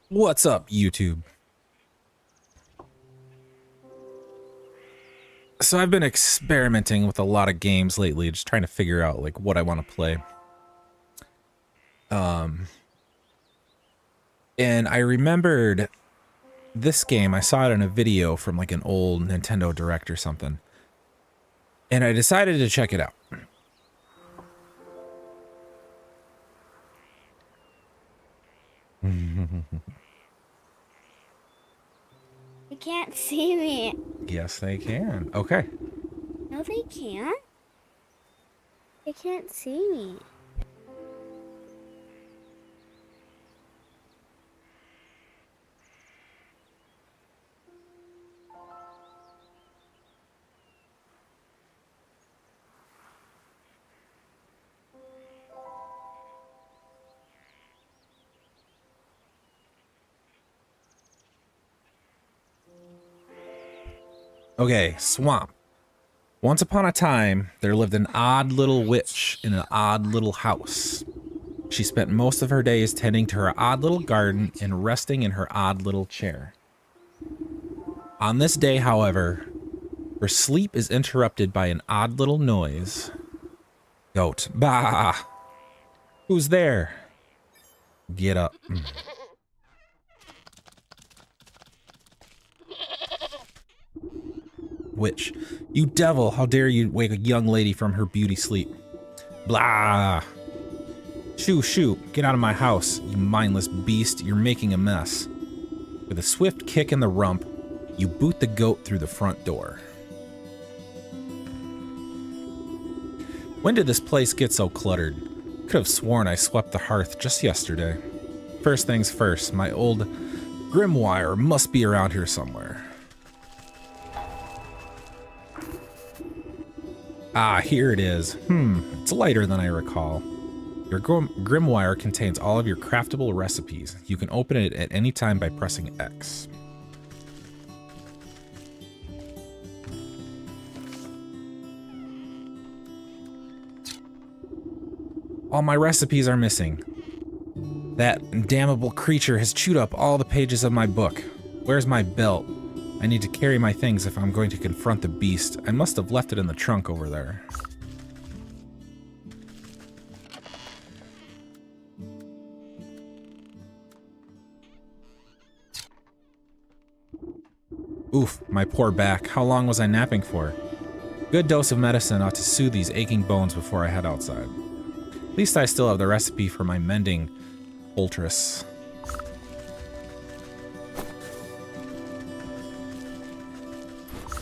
What's up, YouTube? So I've been experimenting with a lot of games lately, just trying to figure out like what I want to play. And I remembered this game. I saw it in a video from like an old Nintendo Direct or something. And I decided to check it out. They can't see me. Yes, they can. Okay. No, they can't. They can't see me. Okay, swamp. Once upon a time, there lived an odd little witch in an odd little house. She spent most of her days tending to her odd little garden and resting in her odd little chair. On this day, however, her sleep is interrupted by an odd little noise. Goat. Bah! Who's there? Get up. Witch. You devil, how dare you wake a young lady from her beauty sleep. Blah! Shoo, shoo, get out of my house, you mindless beast, you're making a mess. With a swift kick in the rump, you boot the goat through the front door. When did this place get so cluttered? Could have sworn I swept the hearth just yesterday. First things first, my old grimoire must be around here somewhere. Ah, here it is. It's lighter than I recall. Your grimoire contains all of your craftable recipes. You can open it at any time by pressing X. All my recipes are missing. That damnable creature has chewed up all the pages of my book. Where's my belt? I need to carry my things if I'm going to confront the beast. I must have left it in the trunk over there. Oof, my poor back. How long was I napping for? Good dose of medicine ought to soothe these aching bones before I head outside. At least I still have the recipe for my mending poultice.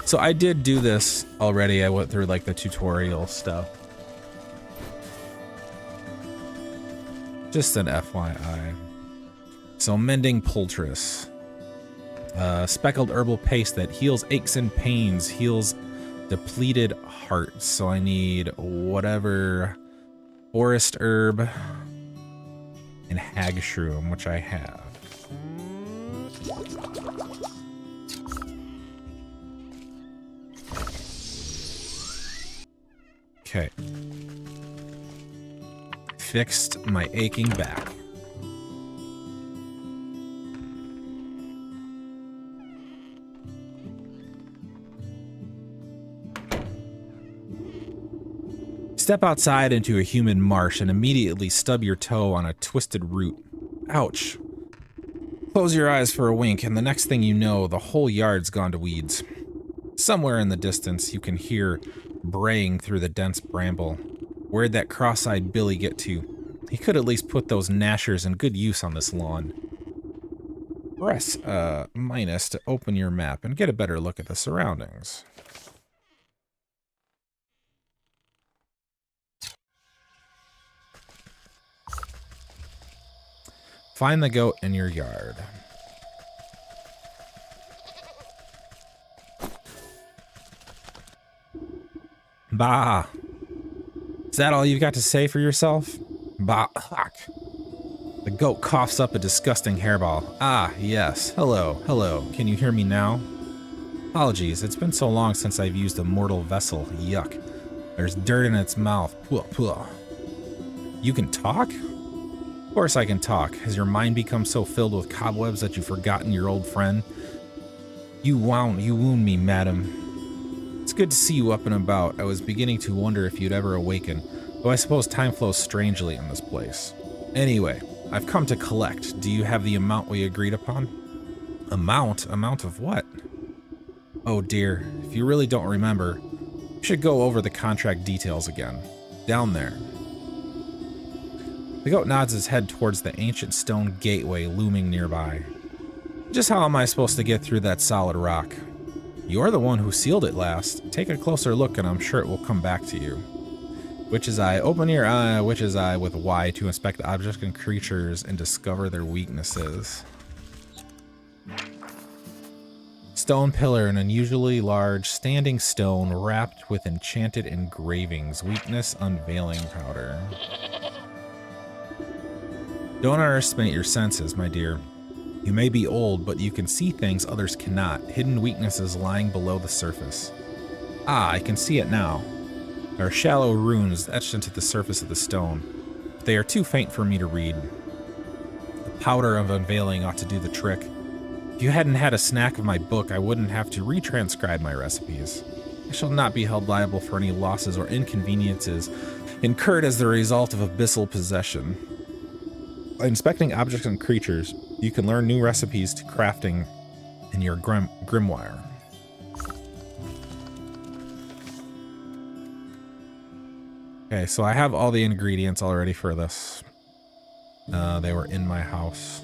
So I did do this already. I went through like the tutorial stuff. Just an FYI. So mending poultice. Speckled herbal paste that heals aches and pains, heals depleted hearts. So I need whatever forest herb and hag shroom, which I have. Okay. Fixed my aching back. Step outside into a humid marsh and immediately stub your toe on a twisted root. Ouch. Close your eyes for a wink, and the next thing you know, the whole yard's gone to weeds. Somewhere in the distance, you can hear braying through the dense bramble. Where'd that cross-eyed Billy get to? He could at least put those gnashers in good use on this lawn. Press minus to open your map and get a better look at the surroundings. Find the goat in your yard. Bah. Is that all you've got to say for yourself? Bah. The goat coughs up a disgusting hairball. Ah, yes. Hello, hello. Can you hear me now? Apologies, it's been so long since I've used a mortal vessel. Yuck. There's dirt in its mouth. Pwah, pwah. You can talk? course I can talk. Has your mind become so filled with cobwebs that you've forgotten your old friend? You wound me, madam. It's good to see you up and about. I was beginning to wonder if you'd ever awaken, though I suppose time flows strangely in this place. Anyway, I've come to collect. Do you have the amount we agreed upon? Amount? Amount of what? Oh dear, if you really don't remember, you should go over the contract details again. Down there. The goat nods his head towards the ancient stone gateway looming nearby. Just how am I supposed to get through that solid rock? You're the one who sealed it last. Take a closer look and I'm sure it will come back to you. Witch's eye. Open your eye, witch's eye with Y to inspect objects and creatures and discover their weaknesses. Stone pillar, an unusually large standing stone wrapped with enchanted engravings. Weakness, unveiling powder. Don't underestimate your senses, my dear. You may be old, but you can see things others cannot. Hidden weaknesses lying below the surface. Ah, I can see it now. There are shallow runes etched into the surface of the stone. They are too faint for me to read. The powder of unveiling ought to do the trick. If you hadn't had a snack of my book, I wouldn't have to retranscribe my recipes. I shall not be held liable for any losses or inconveniences incurred as the result of abyssal possession. By inspecting objects and creatures, you can learn new recipes to crafting in your grimoire. Okay, so I have all the ingredients already for this. They were in my house.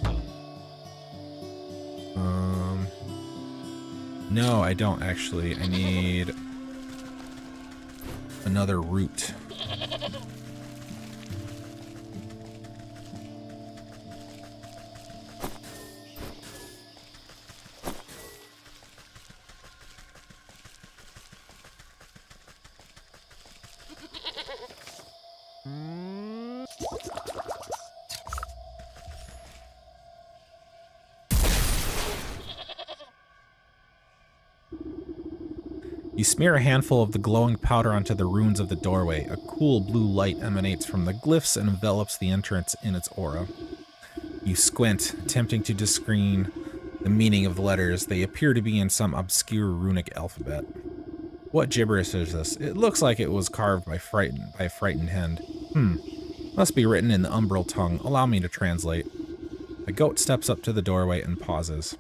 No, I don't actually. I need another root. You smear a handful of the glowing powder onto the runes of the doorway. A cool blue light emanates from the glyphs and envelops the entrance in its aura. You squint, attempting to discern the meaning of the letters. They appear to be in some obscure runic alphabet. What gibberish is this? It looks like it was carved by a frightened hand. Must be written in the umbral tongue. Allow me to translate. The goat steps up to the doorway and pauses.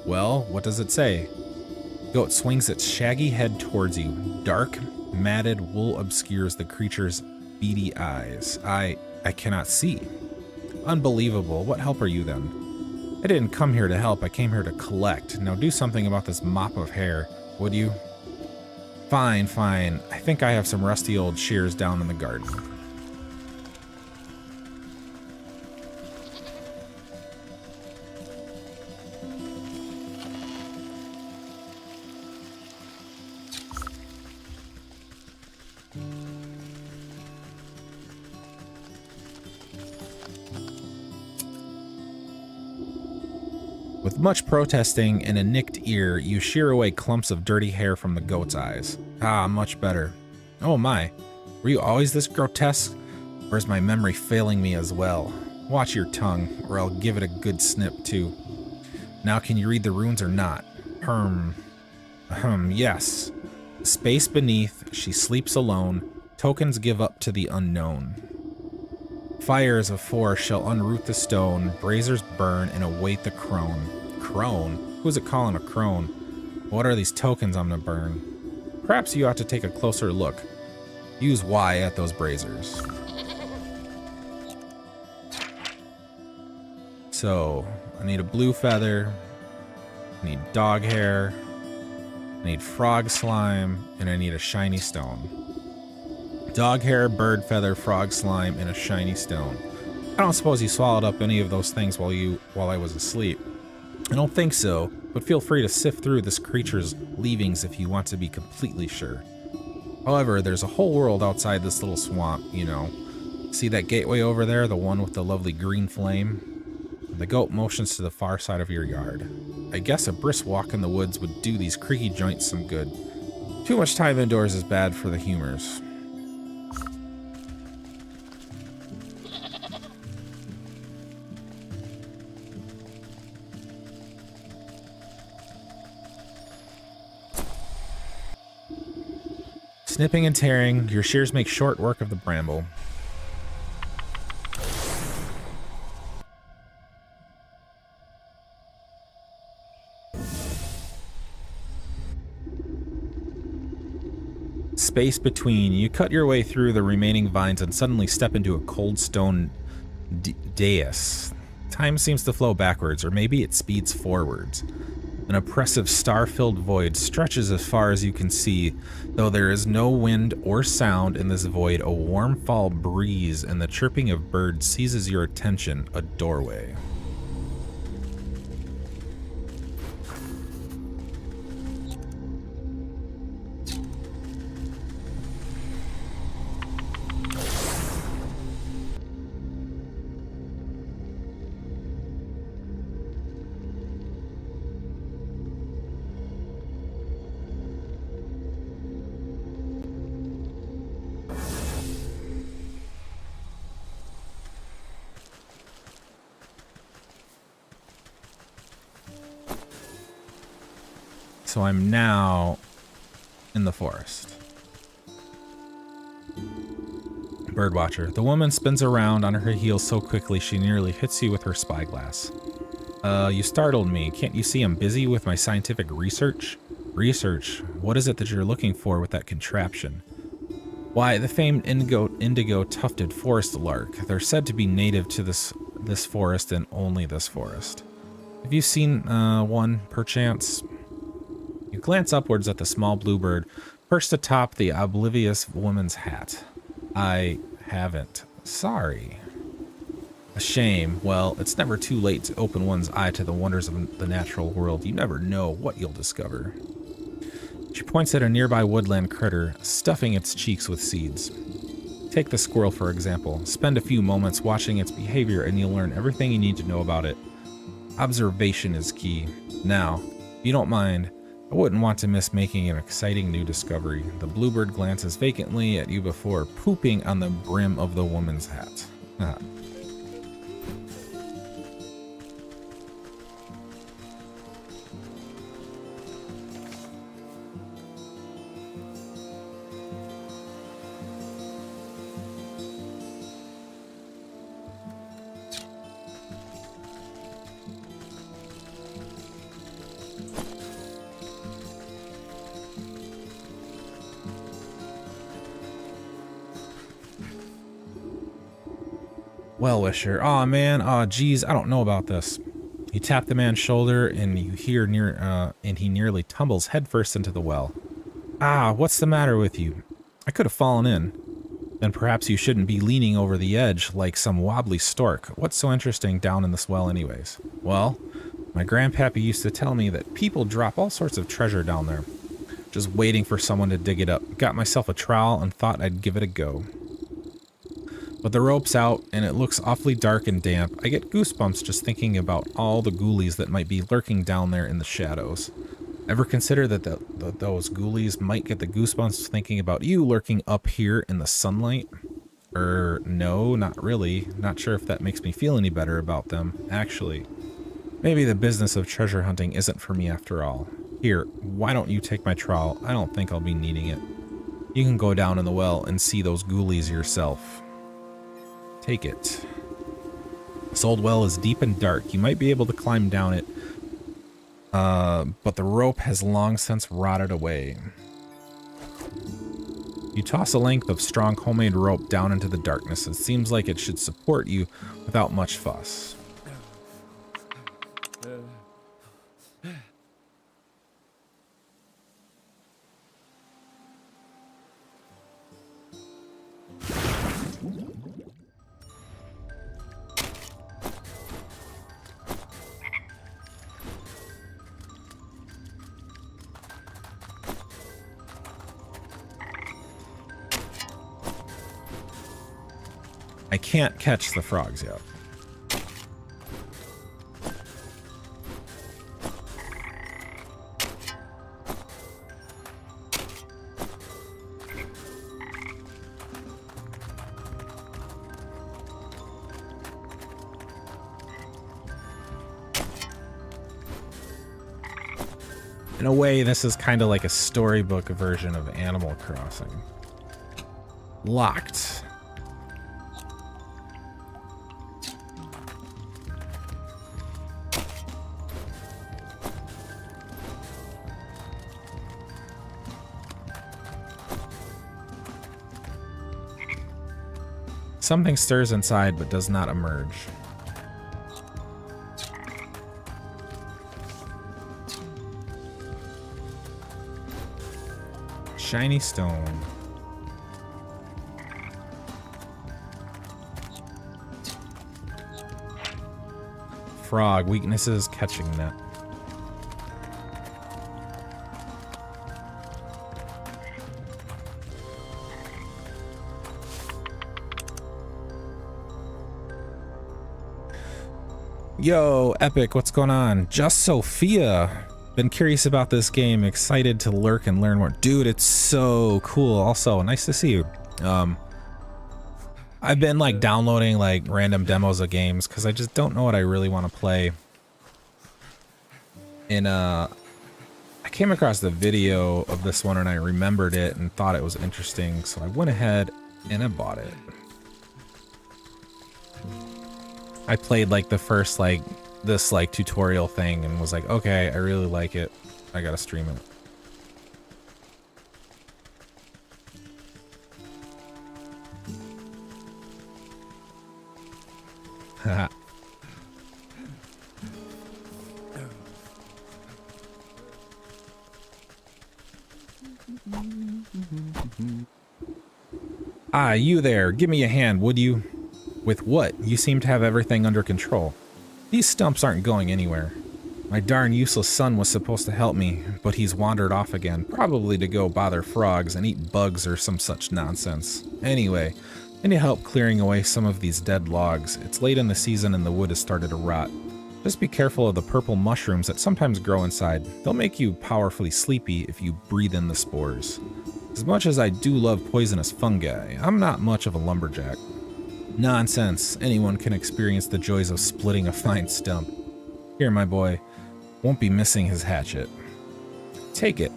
Well, what does it say? Goat swings its shaggy head towards you. Dark, matted wool obscures the creature's beady eyes. I cannot see. Unbelievable. What help are you then? I didn't come here to help. I came here to collect. Now do something about this mop of hair, would you? Fine. I think I have some rusty old shears down in the garden. With much protesting and a nicked ear, you shear away clumps of dirty hair from the goat's eyes. Ah, much better. Oh my, were you always this grotesque? Or is my memory failing me as well? Watch your tongue, or I'll give it a good snip too. Now can you read the runes or not? Yes. Space beneath, she sleeps alone. Tokens give up to the unknown. Fires of force shall unroot the stone, braziers burn and await the crone. Crone? Who's it calling a crone? What are these tokens I'm gonna burn? Perhaps you ought to take a closer look. Use Y at those braziers. So, I need a blue feather, I need dog hair, I need frog slime, and I need a shiny stone. Dog hair, bird feather, frog slime, and a shiny stone. I don't suppose you swallowed up any of those things while I was asleep. I don't think so, but feel free to sift through this creature's leavings if you want to be completely sure. However, there's a whole world outside this little swamp, you know. See that gateway over there, the one with the lovely green flame? The goat motions to the far side of your yard. I guess a brisk walk in the woods would do these creaky joints some good. Too much time indoors is bad for the humors. Snipping and tearing, your shears make short work of the bramble. Space between. You cut your way through the remaining vines and suddenly step into a cold stone dais. Time seems to flow backwards, or maybe it speeds forwards. An oppressive star-filled void stretches as far as you can see. Though there is no wind or sound in this void, a warm fall breeze and the chirping of birds seizes your attention. A doorway. So I'm now in the forest. Birdwatcher. The woman spins around on her heels so quickly she nearly hits you with her spyglass. You startled me. Can't you see I'm busy with my scientific research? Research? What is it that you're looking for with that contraption? Why, the famed indigo tufted forest lark. They're said to be native to this forest and only this forest. Have you seen one, perchance? You glance upwards at the small bluebird perched atop the oblivious woman's hat. I haven't. Sorry. A shame. Well, it's never too late to open one's eye to the wonders of the natural world. You never know what you'll discover. She points at a nearby woodland critter, stuffing its cheeks with seeds. Take the squirrel, for example. Spend a few moments watching its behavior and you'll learn everything you need to know about it. Observation is key. Now, if you don't mind, I wouldn't want to miss making an exciting new discovery. The bluebird glances vacantly at you before pooping on the brim of the woman's hat. Well-wisher. Aw, man. Aw, geez, I don't know about this. You tap the man's shoulder, and you hear and he nearly tumbles headfirst into the well. Ah, what's the matter with you? I could have fallen in. Then perhaps you shouldn't be leaning over the edge like some wobbly stork. What's so interesting down in this well anyways? Well, my grandpappy used to tell me that people drop all sorts of treasure down there, just waiting for someone to dig it up. Got myself a trowel and thought I'd give it a go. But the rope's out, and it looks awfully dark and damp. I get goosebumps just thinking about all the ghoulies that might be lurking down there in the shadows. Ever consider that those ghoulies might get the goosebumps thinking about you lurking up here in the sunlight? No, not really. Not sure if that makes me feel any better about them, actually. Maybe the business of treasure hunting isn't for me after all. Here, why don't you take my trowel? I don't think I'll be needing it. You can go down in the well and see those ghoulies yourself. Take it. This old well is deep and dark. You might be able to climb down it, but the rope has long since rotted away. You toss a length of strong homemade rope down into the darkness. It seems like it should support you without much fuss. I can't catch the frogs yet. In a way, this is kind of like a storybook version of Animal Crossing. Locked. Something stirs inside but does not emerge. Shiny stone. Frog, weaknesses, catching net. Yo, Epic, what's going on? Just Sophia. Been curious about this game, excited to lurk and learn more. Dude, it's so cool. Also, nice to see you. I've been like downloading like random demos of games because I just don't know what I really want to play. And I came across the video of this one and I remembered it and thought it was interesting, so I went ahead and I bought it. I played like the first like this like tutorial thing and was like, okay, I really like it. I gotta stream it. Haha. Ah, you there. Give me a hand, would you? With what? You seem to have everything under control. These stumps aren't going anywhere. My darn useless son was supposed to help me, but he's wandered off again, probably to go bother frogs and eat bugs or some such nonsense. Anyway, I need help clearing away some of these dead logs. It's late in the season and the wood has started to rot. Just be careful of the purple mushrooms that sometimes grow inside. They'll make you powerfully sleepy if you breathe in the spores. As much as I do love poisonous fungi, I'm not much of a lumberjack. Nonsense. Anyone can experience the joys of splitting a fine stump. Here, my boy. Won't be missing his hatchet. Take it.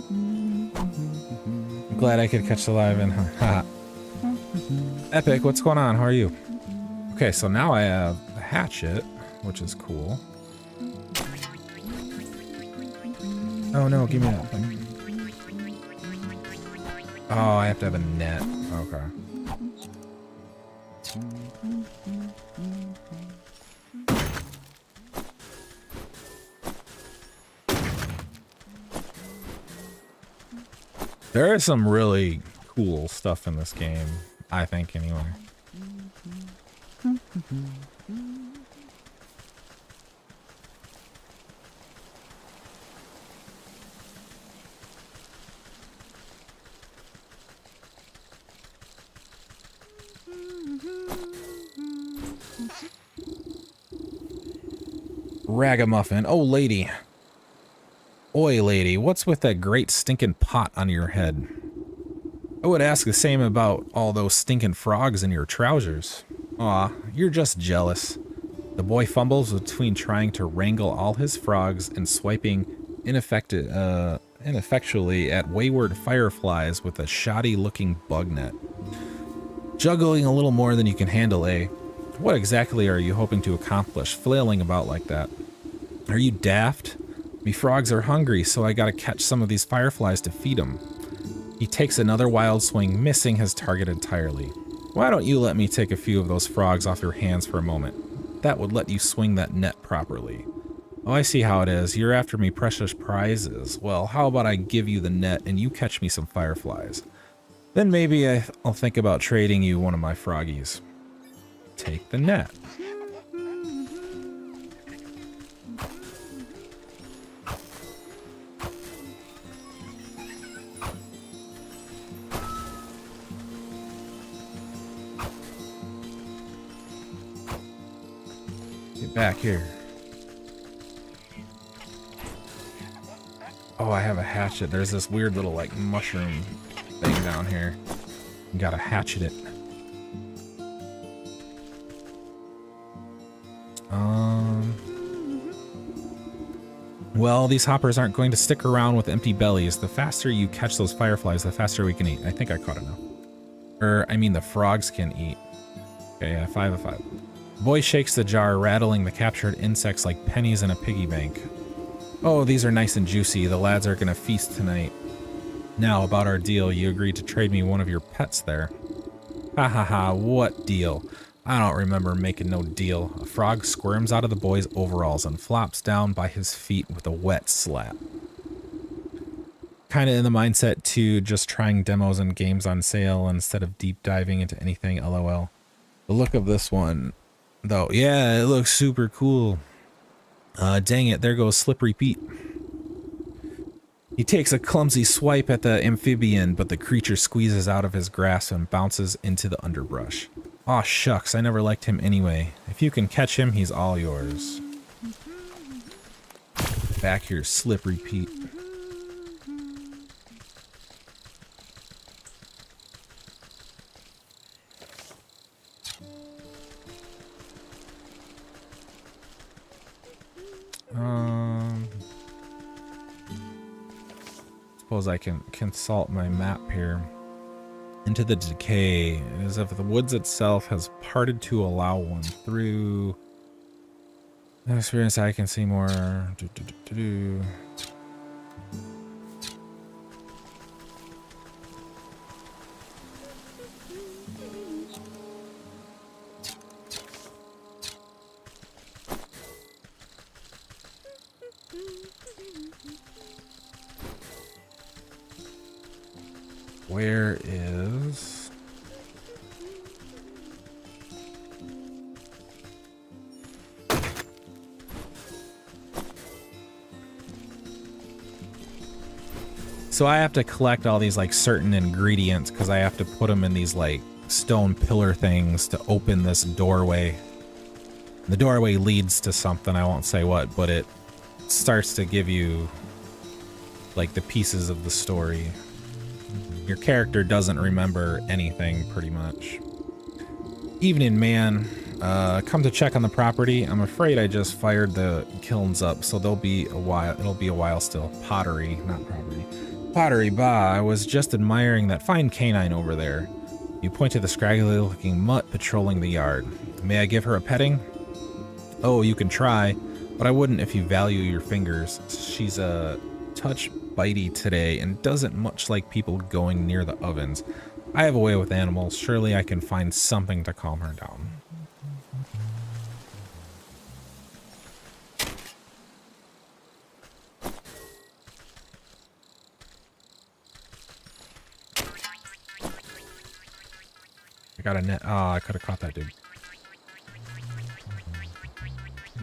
I'm glad I could catch the live in. Haha. Epic, what's going on? How are you? Okay, so now I have a hatchet, which is cool. Oh no, give me that thing. Oh, I have to have a net. Okay. There is some really cool stuff in this game, I think, anyway. Ragamuffin. Oh, lady. Oi, lady, what's with that great stinking pot on your head? I would ask the same about all those stinking frogs in your trousers. Aw, you're just jealous. The boy fumbles between trying to wrangle all his frogs and swiping ineffectually at wayward fireflies with a shoddy-looking bug net. Juggling a little more than you can handle, eh? What exactly are you hoping to accomplish, flailing about like that? Are you daft? Me frogs are hungry, so I gotta catch some of these fireflies to feed them. He takes another wild swing, missing his target entirely. Why don't you let me take a few of those frogs off your hands for a moment? That would let you swing that net properly. Oh, I see how it is. You're after me precious prizes. Well, how about I give you the net and you catch me some fireflies? Then maybe I'll think about trading you one of my froggies. Take the net. Get back here. Oh, I have a hatchet. There's this weird little like mushroom thing down here. You gotta hatchet it. Well, these hoppers aren't going to stick around with empty bellies. The faster you catch those fireflies, the faster we can eat. I think I caught enough. I mean the frogs can eat. Okay, yeah, 5 of 5. The boy shakes the jar, rattling the captured insects like pennies in a piggy bank. Oh, these are nice and juicy. The lads are gonna feast tonight. Now, about our deal, you agreed to trade me one of your pets there. Ha ha ha, what deal? I don't remember making no deal. A frog squirms out of the boy's overalls and flops down by his feet with a wet slap. Kind of in the mindset to just trying demos and games on sale instead of deep diving into anything, lol. The look of this one, though, yeah, it looks super cool. Dang it, there goes Slippery Pete. He takes a clumsy swipe at the amphibian, but the creature squeezes out of his grasp and bounces into the underbrush. Aw shucks, I never liked him anyway. If you can catch him, he's all yours. Back here, Slippery Pete. Suppose I can consult my map here. Into the decay, as if the woods itself has parted to allow one through. Experience, I can see more. Where is... So I have to collect all these like certain ingredients because I have to put them in these like stone pillar things to open this doorway. The doorway leads to something, I won't say what, but it starts to give you like the pieces of the story. Your character doesn't remember anything, pretty much. Evening, man. Come to check on the property. I'm afraid I just fired the kilns up, so there'll be a while. It'll be a while still. Pottery, not property. Pottery, bah. I was just admiring that fine canine over there. You point to the scraggly-looking mutt patrolling the yard. May I give her a petting? Oh, you can try, but I wouldn't if you value your fingers. She's a touch bitey today and doesn't much like people going near the ovens. I have a way with animals. Surely I can find something to calm her down. I got a net. Oh, I could have caught that dude.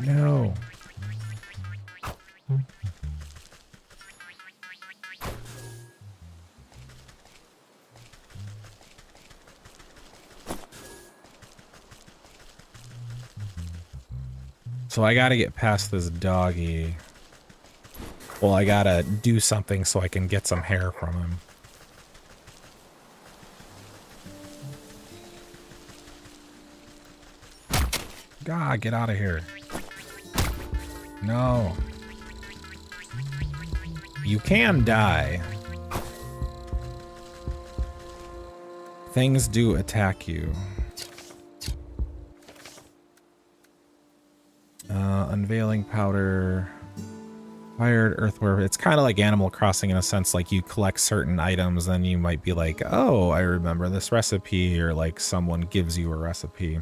No. So I gotta get past this doggy. Well, I gotta do something so I can get some hair from him. God, get out of here. No. You can die. Things do attack you. Unveiling powder. Fired earthworm. It's kind of like Animal Crossing in a sense, like you collect certain items, then you might be like, oh, I remember this recipe, or like someone gives you a recipe.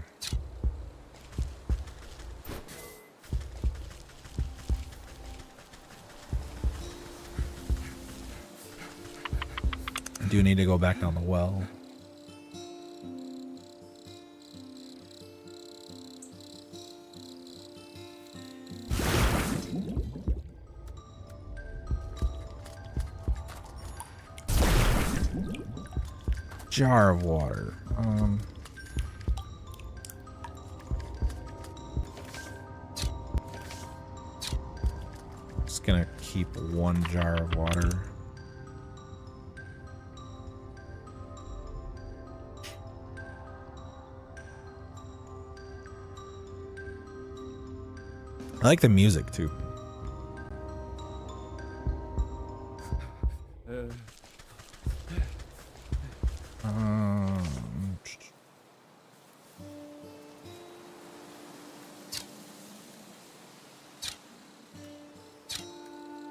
I do need to go back down the well. Jar of water. Just gonna keep one jar of water. I like the music too.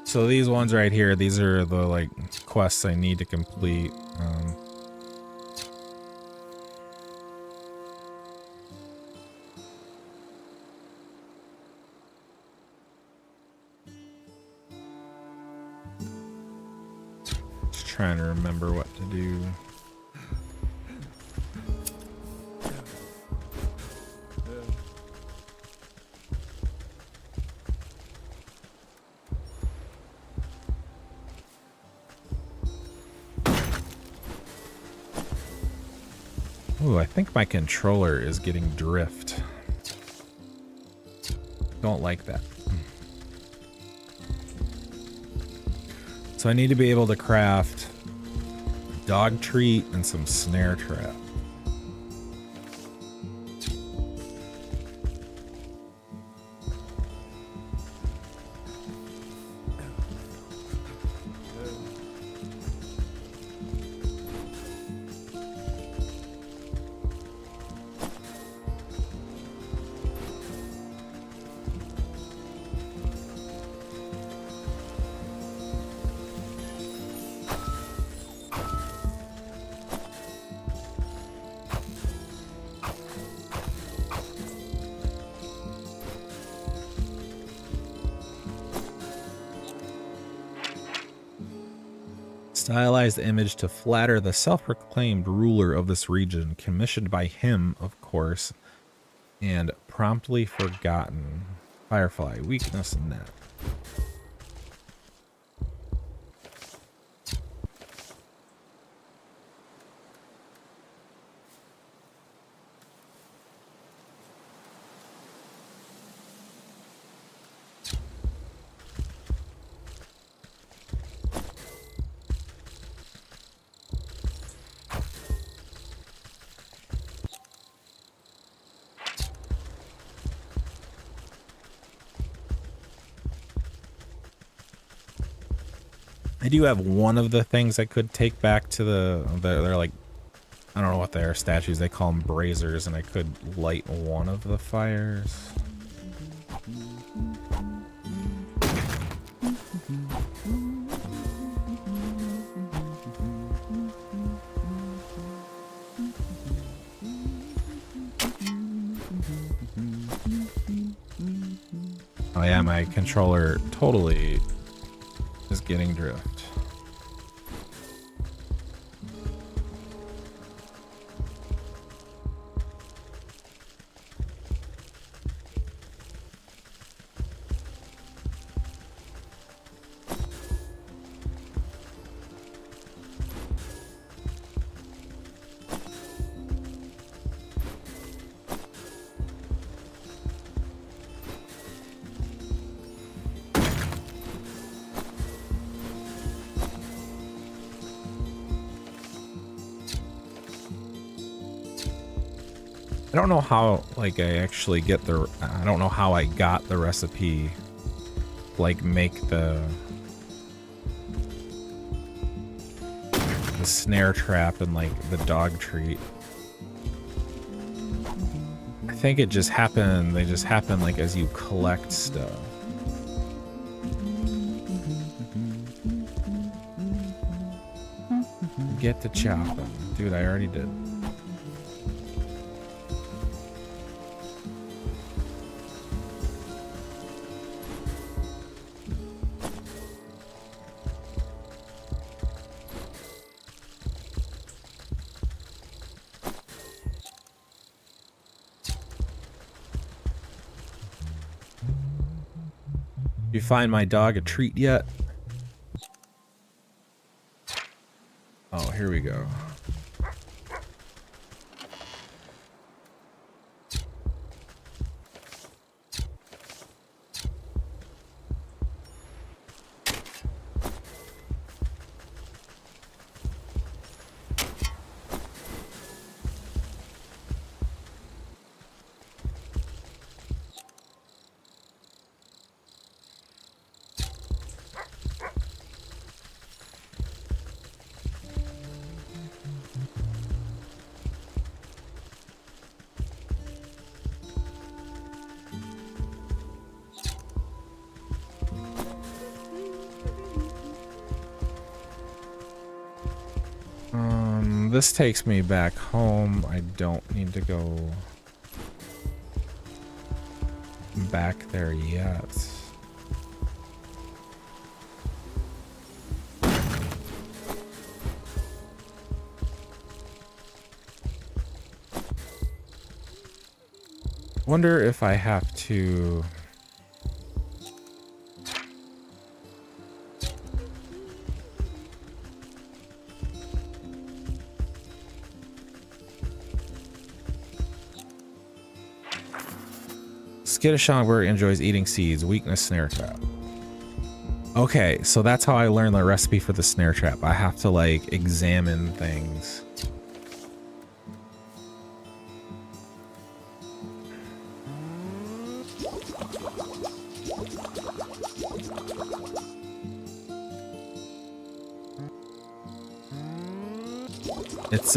So these ones right here, these are the like quests I need to complete. Just trying to remember what to do. Ooh, I think my controller is getting drift. Don't like that. So I need to be able to craft dog treat and some snare trap. Stylized image to flatter the self-proclaimed ruler of this region, commissioned by him, of course, and promptly forgotten. Firefly, weakness, net. I do have one of the things I could take back to they're like, I don't know what they are, statues. They call them braziers, and I could light one of the fires. Oh yeah, my controller totally is getting drift. I don't know how, like, I actually get the, I don't know how I got the recipe, like, make the snare trap and, like, the dog treat. I think it just happened, they just happen, like, as you collect stuff. Get to chopping. Dude, I already did. You find my dog a treat yet? Oh, here we go. this takes me back home. I don't need to go back there yet. Wonder if I have to... Skittish songbird enjoys eating seeds. Weakness, snare trap. Okay, so that's how I learned the recipe for the snare trap. I have to, like, examine things. It's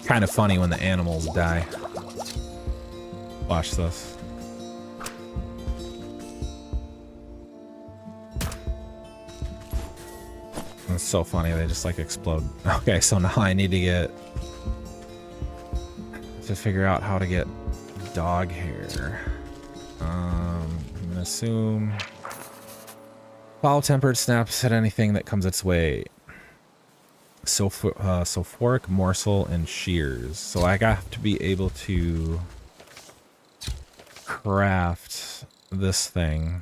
kind of funny when the animals die. Watch this. It's so funny, they just like explode. Okay, so now I need to figure out how to get dog hair. I'm gonna assume foul-tempered snaps at anything that comes its way. Sulfuric morsel and shears. So I have to be able to craft this thing.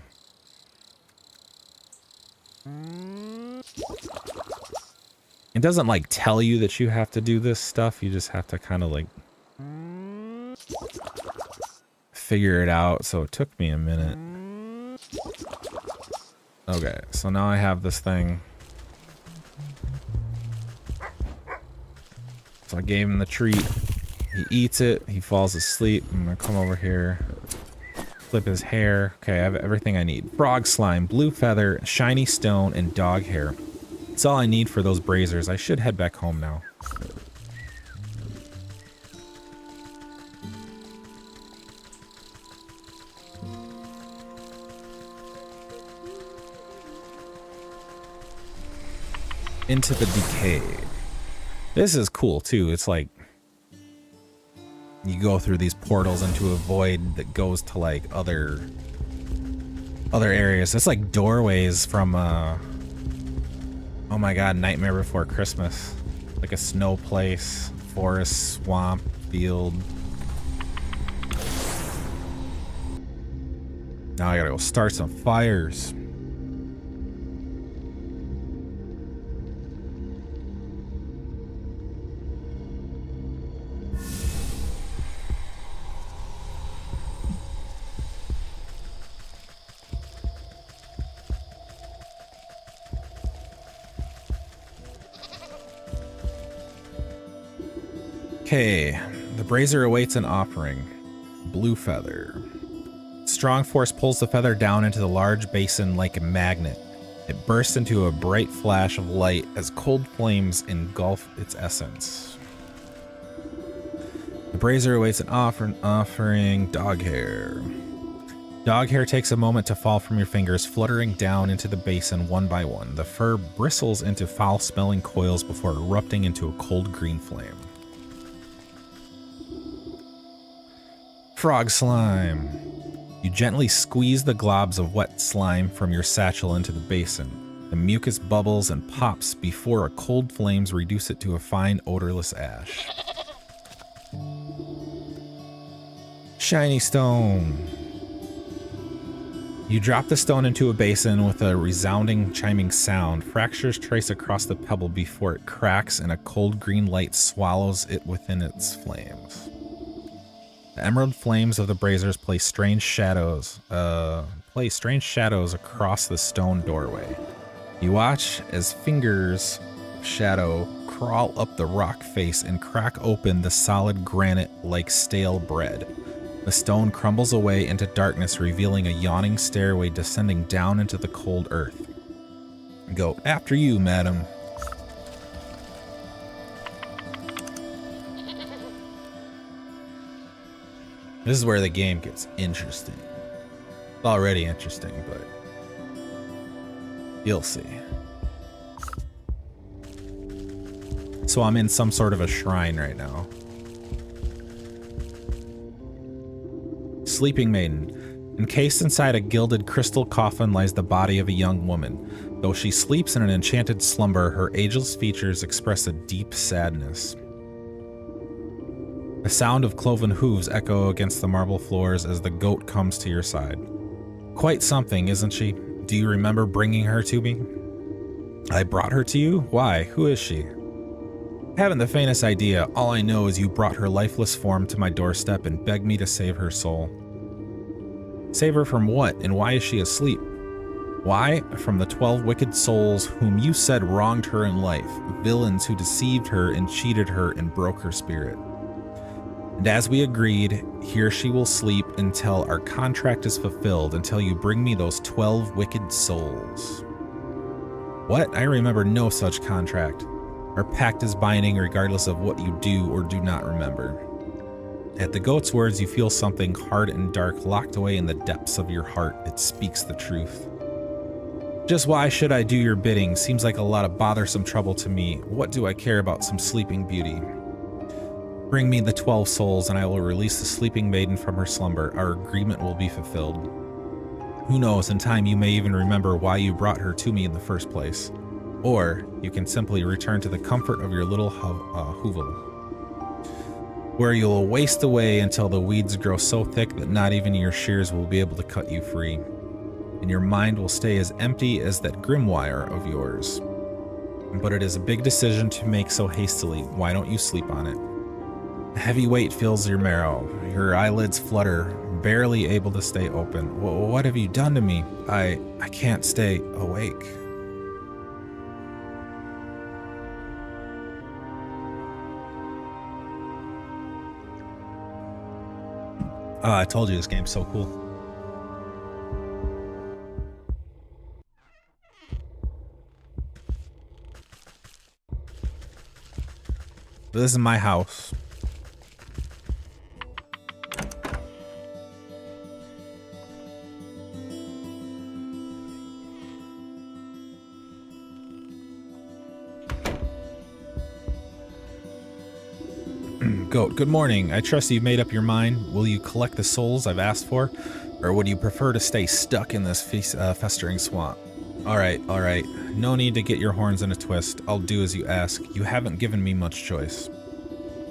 It doesn't like tell you that you have to do this stuff. You just have to kind of like figure it out. So it took me a minute. Okay, so now I have this thing. So I gave him the treat. He eats it. He falls asleep. I'm gonna come over here, flip his hair. Okay, I have everything I need. Frog slime, blue feather, shiny stone, and dog hair. That's all I need for those braziers. I should head back home now. Into the decay. This is cool too. It's like you go through these portals into a void that goes to like other areas. It's like doorways from oh my god, Nightmare Before Christmas. Like a snow place, forest, swamp, field. Now I gotta go start some fires. Okay, the brazier awaits an offering. Blue feather. Strong force pulls the feather down into the large basin like a magnet. It bursts into a bright flash of light as cold flames engulf its essence. The brazier awaits an offering. Dog hair. Dog hair takes a moment to fall from your fingers, fluttering down into the basin one by one. The fur bristles into foul-smelling coils before erupting into a cold green flame. Frog slime. You gently squeeze the globs of wet slime from your satchel into the basin. The mucus bubbles and pops before a cold flames reduce it to a fine, odorless ash. Shiny stone. You drop the stone into a basin with a resounding, chiming sound. Fractures trace across the pebble before it cracks and a cold green light swallows it within its flames. The emerald flames of the braziers play strange shadows across the stone doorway. You watch as fingers of shadow crawl up the rock face and crack open the solid granite like stale bread. The stone crumbles away into darkness, revealing a yawning stairway descending down into the cold earth. Go, after you, madam. This is where the game gets interesting. It's already interesting, but you'll see. So I'm in some sort of a shrine right now. Sleeping Maiden. Encased inside a gilded crystal coffin lies the body of a young woman. Though she sleeps in an enchanted slumber, her ageless features express a deep sadness. The sound of cloven hooves echo against the marble floors as the goat comes to your side. Quite something, isn't she? Do you remember bringing her to me? I brought her to you? Why? Who is she? I haven't the faintest idea. All I know is you brought her lifeless form to my doorstep and begged me to save her soul. Save her from what, and why is she asleep? Why? From the 12 wicked souls whom you said wronged her in life, villains who deceived her and cheated her and broke her spirit. And as we agreed, here she will sleep until our contract is fulfilled, until you bring me those 12 wicked souls. What? I remember no such contract. Our pact is binding regardless of what you do or do not remember. At the goat's words, you feel something hard and dark locked away in the depths of your heart. It speaks the truth. Just why should I do your bidding? Seems like a lot of bothersome trouble to me. What do I care about some sleeping beauty? Bring me the 12 souls and I will release the sleeping maiden from her slumber. Our agreement will be fulfilled. Who knows, in time you may even remember why you brought her to me in the first place. Or you can simply return to the comfort of your little hovel, where you'll waste away until the weeds grow so thick that not even your shears will be able to cut you free. And your mind will stay as empty as that grimoire of yours. But it is a big decision to make so hastily. Why don't you sleep on it? A heavy weight fills your marrow. Your eyelids flutter, barely able to stay open. What have you done to me? I can't stay awake. Oh, I told you this game's so cool. This is my house. Goat, good morning. I trust you've made up your mind. Will you collect the souls I've asked for? Or would you prefer to stay stuck in this festering swamp? Alright. No need to get your horns in a twist. I'll do as you ask. You haven't given me much choice.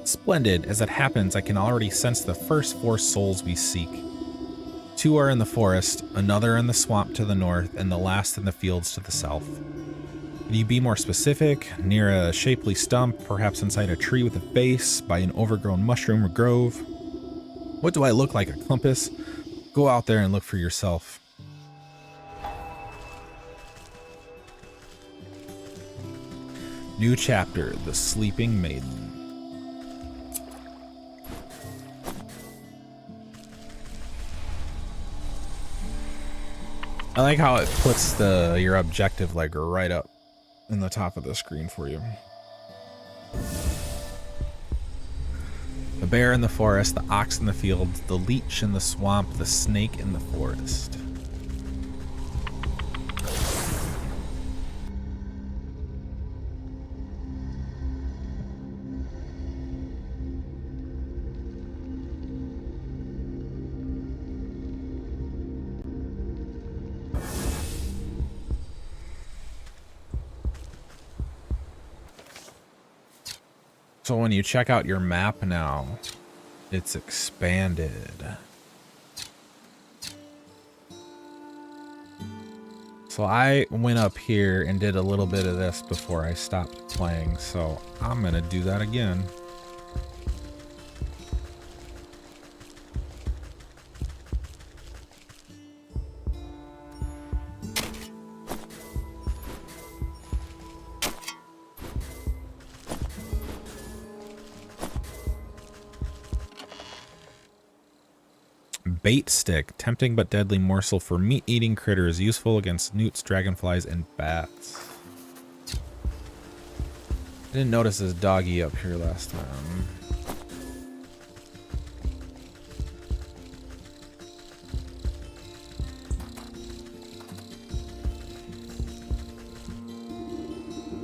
Splendid. As it happens, I can already sense the first 4 souls we seek. 2 are in the forest, another in the swamp to the north, and the last in the fields to the south. Can you be more specific? Near a shapely stump, perhaps inside a tree with a base, by an overgrown mushroom or grove? What do I look like, a compass? Go out there and look for yourself. New chapter, The Sleeping Maiden. I like how it puts your objective like right up in the top of the screen for you. The bear in the forest, the ox in the field, the leech in the swamp, the snake in the forest. So when you check out your map now, it's expanded. So I went up here and did a little bit of this before I stopped playing, so I'm gonna do that again. Bait stick, tempting but deadly morsel for meat-eating critters, useful against newts, dragonflies, and bats. I didn't notice this doggy up here last time.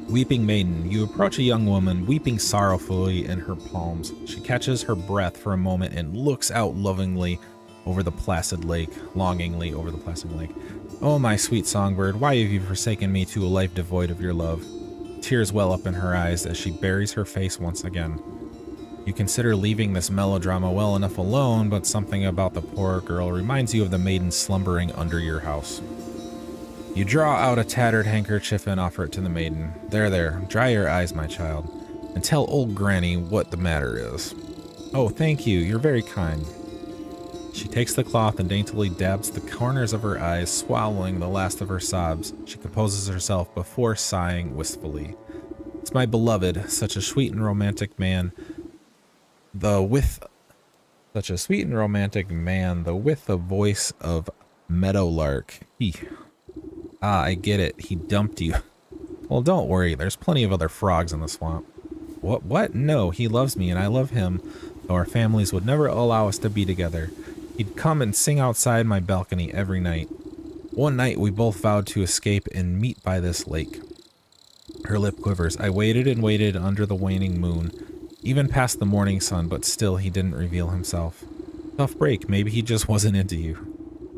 Weeping maiden, you approach a young woman weeping sorrowfully in her palms. She catches her breath for a moment and looks out lovingly over the placid lake, longingly over the placid lake. Oh, my sweet songbird, why have you forsaken me to a life devoid of your love? Tears well up in her eyes as she buries her face once again. You consider leaving this melodrama well enough alone, but something about the poor girl reminds you of the maiden slumbering under your house. You draw out a tattered handkerchief and offer it to the maiden. There, dry your eyes, my child, and tell old Granny what the matter is. Oh, thank you, you're very kind. She takes the cloth and daintily dabs the corners of her eyes, swallowing the last of her sobs. She composes herself before sighing wistfully. It's my beloved, such a sweet and romantic man, the with a voice of meadowlark. I get it. He dumped you. Well, don't worry. There's plenty of other frogs in the swamp. What? No, he loves me and I love him, though our families would never allow us to be together. He'd come and sing outside my balcony every night. One night we both vowed to escape and meet by this lake. Her lip quivers. I waited and waited under the waning moon, even past the morning sun, but still he didn't reveal himself. Tough break. Maybe he just wasn't into you.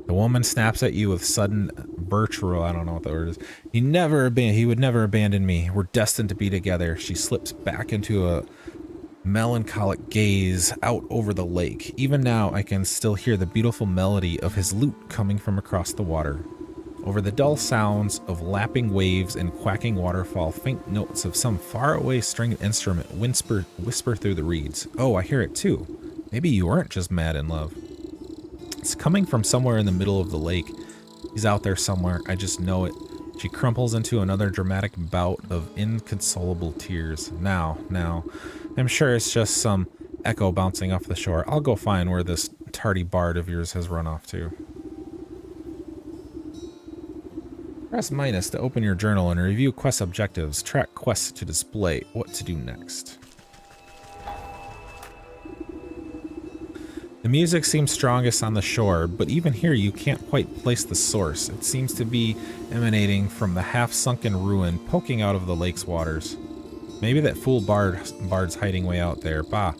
The woman snaps at you with sudden virtual, I don't know what the word is. He would never abandon me. We're destined to be together. She slips back into a melancholic gaze out over the lake. Even now, I can still hear the beautiful melody of his lute coming from across the water. Over the dull sounds of lapping waves and quacking waterfall, faint notes of some faraway stringed instrument whisper through the reeds. Oh, I hear it too. Maybe you weren't just mad in love. It's coming from somewhere in the middle of the lake. He's out there somewhere. I just know it. She crumples into another dramatic bout of inconsolable tears. Now, I'm sure it's just some echo bouncing off the shore. I'll go find where this tardy bard of yours has run off to. Press minus to open your journal and review quest objectives. Track quests to display what to do next. The music seems strongest on the shore, but even here you can't quite place the source. It seems to be emanating from the half-sunken ruin poking out of the lake's waters. Maybe that fool bard's hiding way out there. Bah,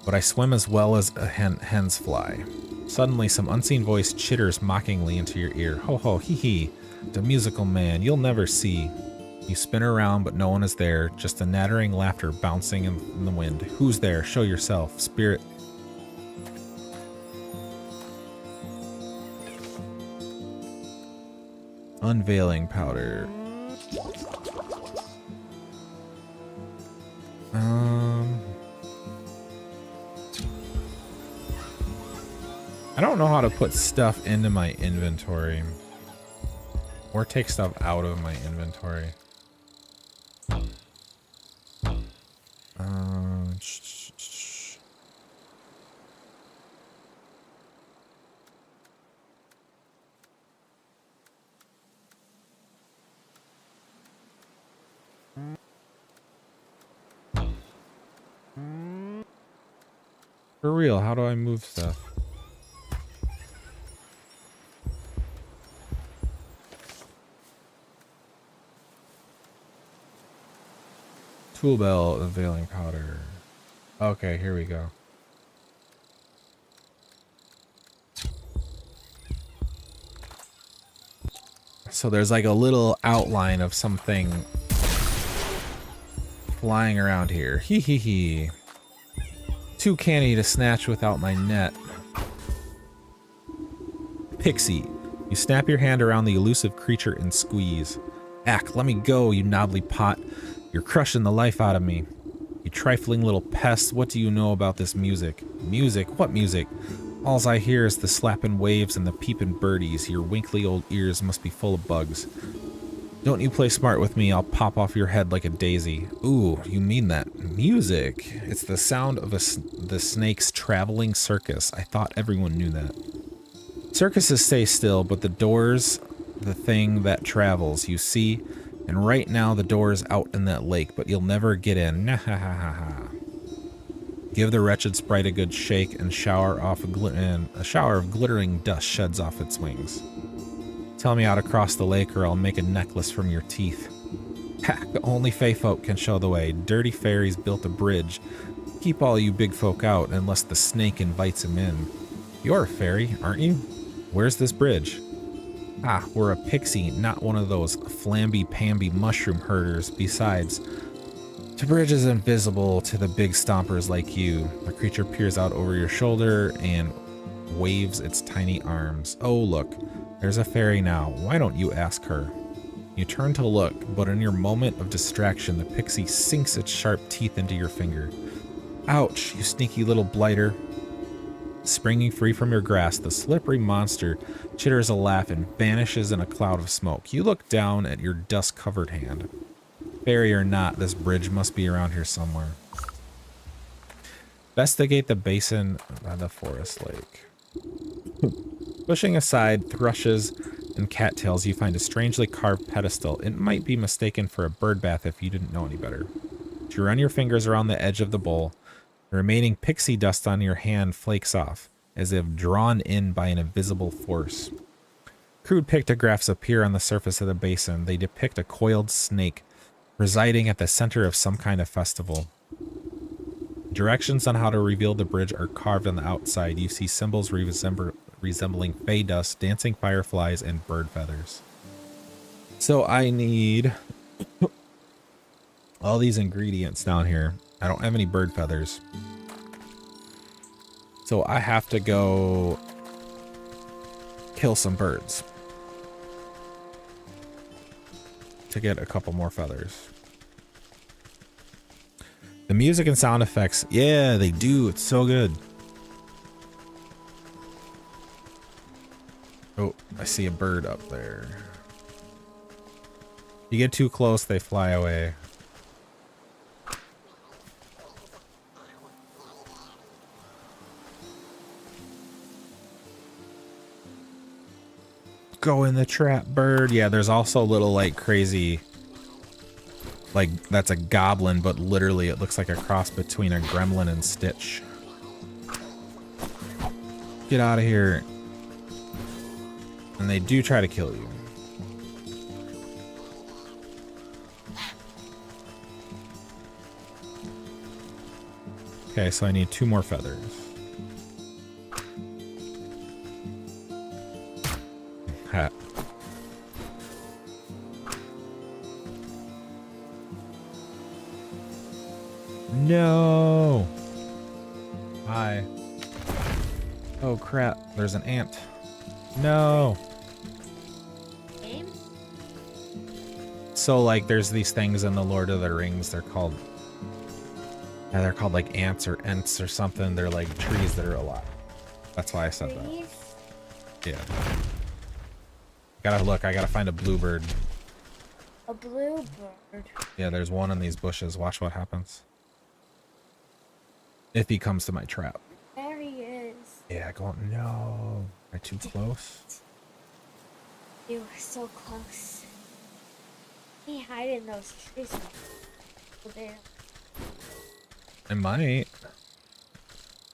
but I swim as well as a hens fly. Suddenly some unseen voice chitters mockingly into your ear. Ho ho, hee hee, the musical man you'll never see. You spin around, but no one is there, just a nattering laughter bouncing in the wind. Who's there? Show yourself, spirit. Unveiling powder. I don't know how to put stuff into my inventory or take stuff out of my inventory. For real, how do I move stuff? Tool belt, unveiling powder. Okay, here we go. So there's like a little outline of something flying around here. Hee hee hee. Too canny to snatch without my net. Pixie. You snap your hand around the elusive creature and squeeze. Ack, let me go, you knobbly pot. You're crushing the life out of me. You trifling little pest, what do you know about this music? Music? What music? Alls I hear is the slapping waves and the peeping birdies. Your winkly old ears must be full of bugs. Don't you play smart with me, I'll pop off your head like a daisy. Ooh, you mean that. Music. It's the sound of the snake's traveling circus. I thought everyone knew that. Circuses stay still, but the door's the thing that travels, you see? And right now the door's out in that lake, but you'll never get in. Nah, ha ha ha ha. Give the wretched sprite a good shake and a shower of glittering dust sheds off its wings. Tell me how to cross the lake or I'll make a necklace from your teeth. Heck, only Fey folk can show the way. Dirty fairies built a bridge. Keep all you big folk out unless the snake invites him in. You're a fairy, aren't you? Where's this bridge? Ah, we're a pixie, not one of those flamby-pamby mushroom herders. Besides, the bridge is invisible to the big stompers like you. The creature peers out over your shoulder and waves its tiny arms. Oh, look, there's a fairy now. Why don't you ask her? You turn to look, but in your moment of distraction, the pixie sinks its sharp teeth into your finger. Ouch, you sneaky little blighter. Springing free from your grasp, the slippery monster chitters a laugh and vanishes in a cloud of smoke. You look down at your dust-covered hand. Fairy or not, this bridge must be around here somewhere. Investigate the basin by the forest lake. Pushing aside thrushes and cattails, you find a strangely carved pedestal. It might be mistaken for a bird bath if you didn't know any better. As you run your fingers around the edge of the bowl, the remaining pixie dust on your hand flakes off, as if drawn in by an invisible force. Crude pictographs appear on the surface of the basin. They depict a coiled snake residing at the center of some kind of festival. Directions on how to reveal the bridge are carved on the outside. You see symbols resembling fey dust, dancing fireflies, and bird feathers. So I need all these ingredients down here. I don't have any bird feathers. So I have to go kill some birds to get a couple more feathers. The music and sound effects, yeah, they do. It's so good. Oh, I see a bird up there. You get too close, they fly away. Go in the trap, bird. Yeah, there's also little like crazy, like that's a goblin, but literally it looks like a cross between a gremlin and Stitch. Get out of here. And they do try to kill you. Okay, so I need 2 more feathers. Hat. No. Hi. Oh crap, there's an ant. No. So like there's these things in the Lord of the Rings, they're called like ants or ents or something. They're like trees that are alive. That's why I said that. Yeah. Gotta look, I gotta find a bluebird. A bluebird? Yeah, there's one in these bushes. Watch what happens. If he comes to my trap. There he is. Yeah, go on. No. Am I too close? You were so close. He hide in those trees over there. I might.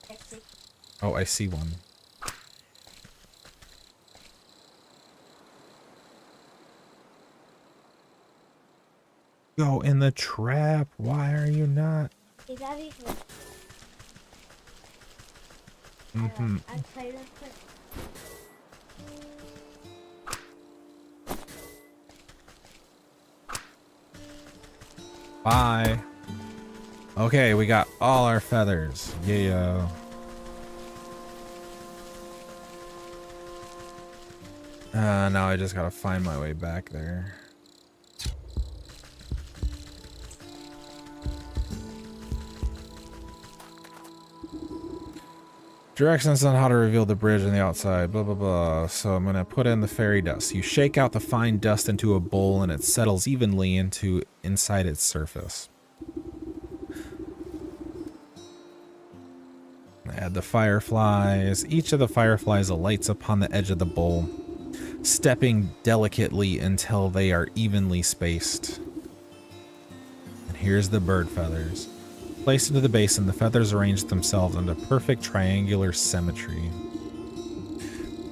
I see. Oh, I see one. Go in the trap. Why are you not? Is that even? Mm-hmm. I played with it. Bye. Okay, we got all our feathers. Yeah. Now I just gotta find my way back there. Directions on how to reveal the bridge on the outside, blah, blah, blah. So I'm going to put in the fairy dust. You shake out the fine dust into a bowl and it settles evenly inside its surface. Add the fireflies. Each of the fireflies alights upon the edge of the bowl, stepping delicately until they are evenly spaced. And here's the bird feathers. Placed into the basin, the feathers arrange themselves into perfect triangular symmetry.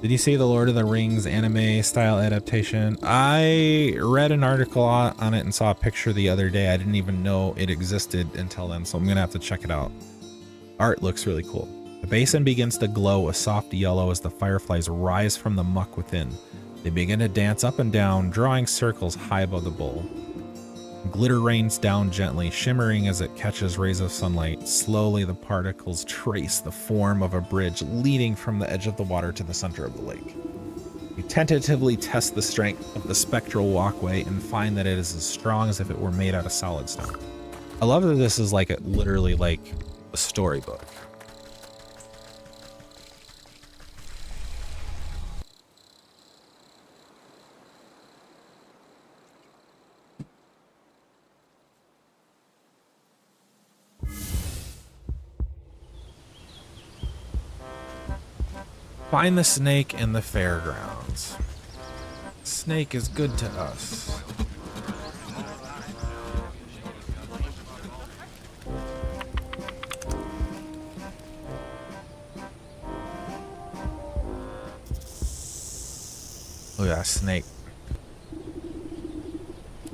Did you see the Lord of the Rings anime style adaptation? I read an article on it and saw a picture the other day. I didn't even know it existed until then, so I'm gonna have to check it out. Art looks really cool. The basin begins to glow a soft yellow as the fireflies rise from the muck within. They begin to dance up and down, drawing circles high above the bowl. Glitter rains down gently, shimmering as it catches rays of sunlight. Slowly, the particles trace the form of a bridge leading from the edge of the water to the center of the lake. You tentatively test the strength of the spectral walkway and find that it is as strong as if it were made out of solid stone. I love that this is literally like a storybook. Find the snake in the fairgrounds. Snake is good to us. Look at that snake.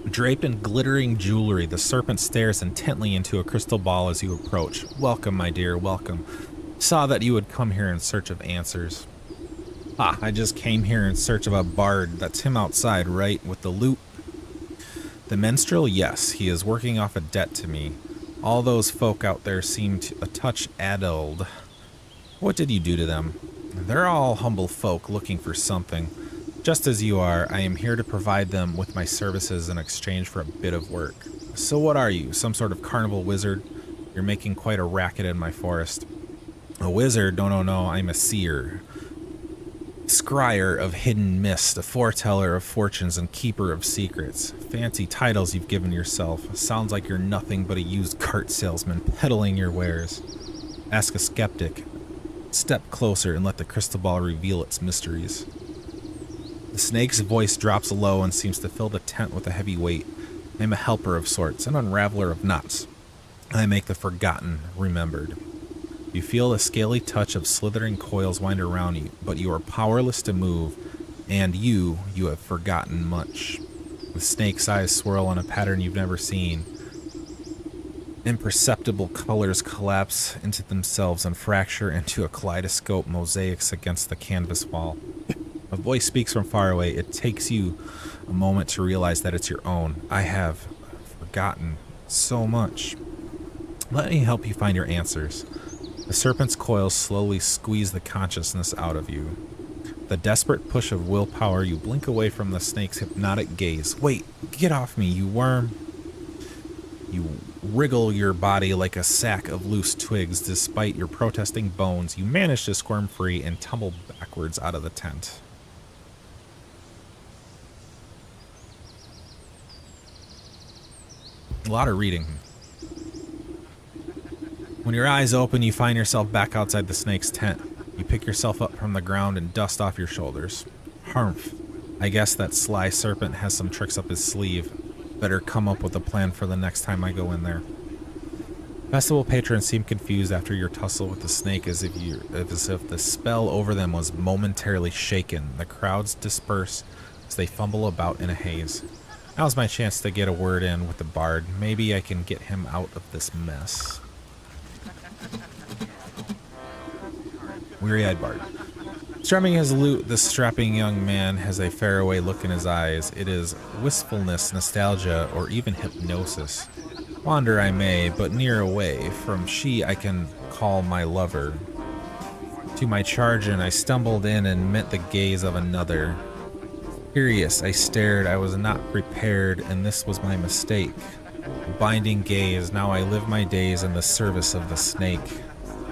Draped in glittering jewelry, the serpent stares intently into a crystal ball as you approach. Welcome, my dear, welcome. Saw that you would come here in search of answers. Ah, I just came here in search of a bard. That's him outside, right? With the loot. The minstrel, yes, he is working off a debt to me. All those folk out there seemed a touch addled. What did you do to them? They're all humble folk looking for something. Just as you are, I am here to provide them with my services in exchange for a bit of work. So what are you, some sort of carnival wizard? You're making quite a racket in my forest. A wizard? No, I'm a seer. Scryer of hidden mist, a foreteller of fortunes and keeper of secrets. Fancy titles you've given yourself. Sounds like you're nothing but a used cart salesman peddling your wares. Ask a skeptic. Step closer and let the crystal ball reveal its mysteries. The snake's voice drops low and seems to fill the tent with a heavy weight. I'm a helper of sorts, an unraveler of knots. I make the forgotten remembered. You feel a scaly touch of slithering coils wind around you, but you are powerless to move, and you have forgotten much. The snake's eyes swirl on a pattern you've never seen. Imperceptible colors collapse into themselves and fracture into a kaleidoscope mosaics against the canvas wall. A voice speaks from far away. It takes you a moment to realize that it's your own. I have forgotten so much. Let me help you find your answers. The serpent's coils slowly squeeze the consciousness out of you. The desperate push of willpower, you blink away from the snake's hypnotic gaze. Wait, get off me, you worm. You wriggle your body like a sack of loose twigs. Despite your protesting bones, you manage to squirm free and tumble backwards out of the tent. A lot of reading. When your eyes open, you find yourself back outside the snake's tent. You pick yourself up from the ground and dust off your shoulders. Harmph. I guess that sly serpent has some tricks up his sleeve. Better come up with a plan for the next time I go in there. Festival patrons seem confused after your tussle with the snake, as if the spell over them was momentarily shaken. The crowds disperse as they fumble about in a haze. Now's my chance to get a word in with the bard. Maybe I can get him out of this mess. Weary-eyed bard. Strumming his lute, the strapping young man has a faraway look in his eyes. It is wistfulness, nostalgia, or even hypnosis. Wander I may, but near away from she I can call my lover. To my charge and I stumbled in and met the gaze of another. Curious, I stared, I was not prepared, and this was my mistake. Binding gaze, now I live my days in the service of the snake.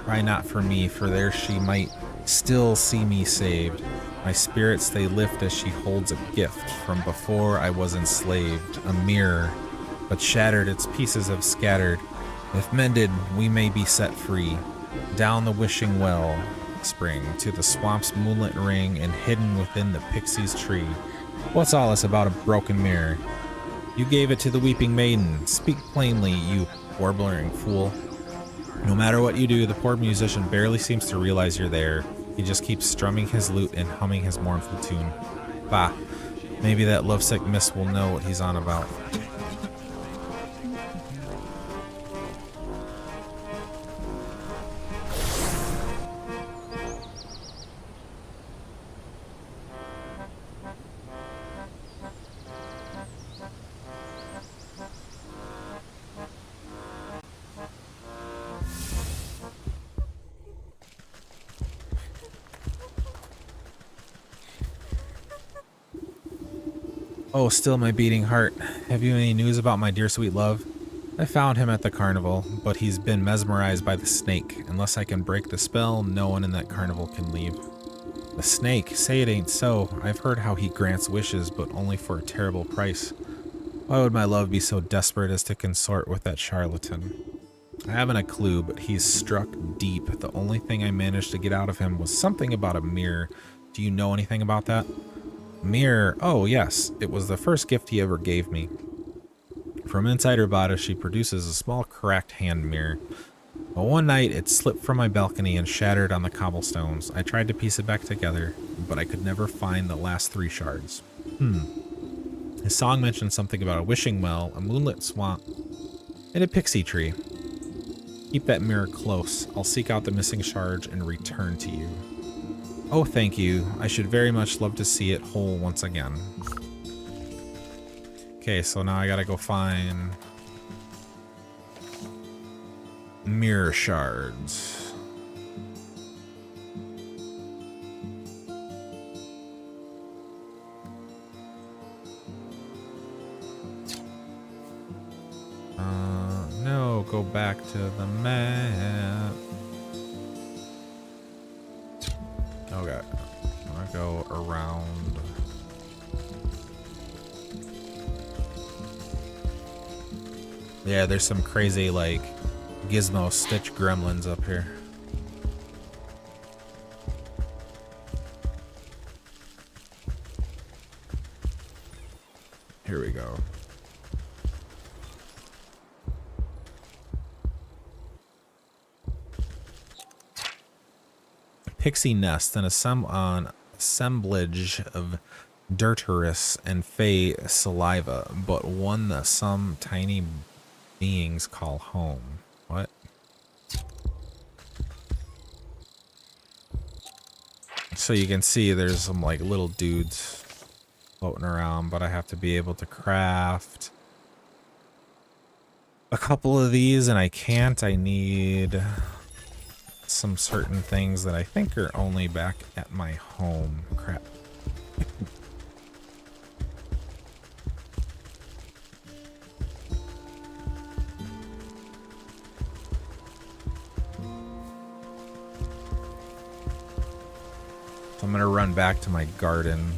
Cry not for me, for there she might still see me saved. My spirits they lift as she holds a gift from before I was enslaved, a mirror, but shattered its pieces have scattered. If mended, we may be set free. Down the wishing well, spring, to the swamp's moonlit ring, and hidden within the pixie's tree. What's all this about a broken mirror? You gave it to the weeping maiden. Speak plainly, you warbling fool. No matter what you do, the poor musician barely seems to realize you're there. He just keeps strumming his lute and humming his mournful tune. Bah, maybe that lovesick mist will know what he's on about. Oh, still my beating heart. Have you any news about my dear sweet love? I found him at the carnival, but he's been mesmerized by the snake. Unless I can break the spell, no one in that carnival can leave. The snake? Say it ain't so. I've heard how he grants wishes, but only for a terrible price. Why would my love be so desperate as to consort with that charlatan? I haven't a clue, but he's struck deep. The only thing I managed to get out of him was something about a mirror. Do you know anything about that? Mirror. Oh, yes. It was the first gift he ever gave me. From inside her bodice, she produces a small cracked hand mirror. But one night, it slipped from my balcony and shattered on the cobblestones. I tried to piece it back together, but I could never find the last 3 shards. His song mentioned something about a wishing well, a moonlit swamp, and a pixie tree. Keep that mirror close. I'll seek out the missing shards and return to you. Oh, thank you. I should very much love to see it whole once again. Okay, so now I gotta go find mirror shards. No, go back to the map. Okay, I'm gonna go around. Yeah, there's some crazy, like, Gizmo Stitch gremlins up here. Here we go. Pixie nest, an assemblage of dirterous and fey saliva, but one that some tiny beings call home. What? So you can see there's some like little dudes floating around, but I have to be able to craft a couple of these, and I can't. I need some certain things that I think are only back at my home. Crap. So I'm gonna run back to my garden.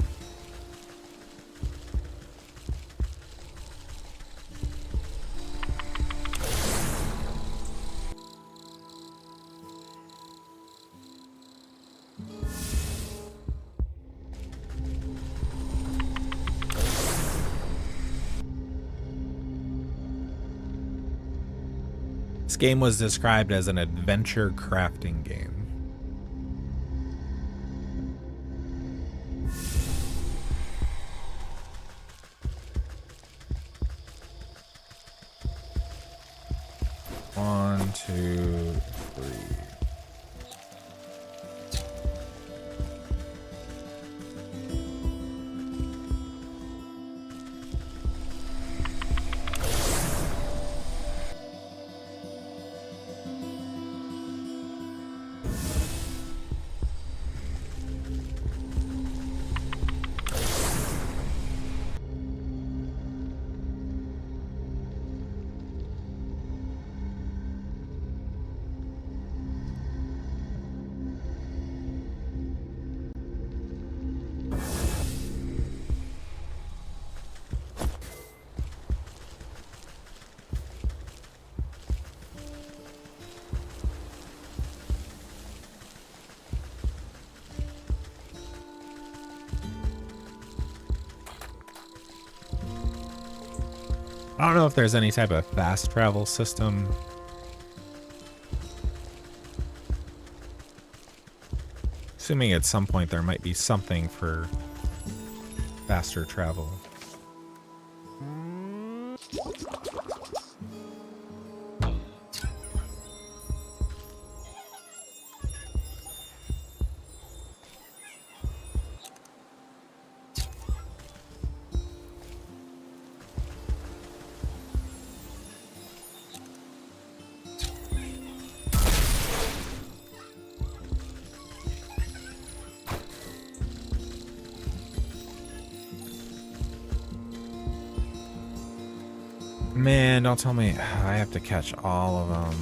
This game was described as an adventure crafting game. One, two, three. I don't know if there's any type of fast travel system. Assuming at some point there might be something for faster travel. Man, don't tell me I have to catch all of them.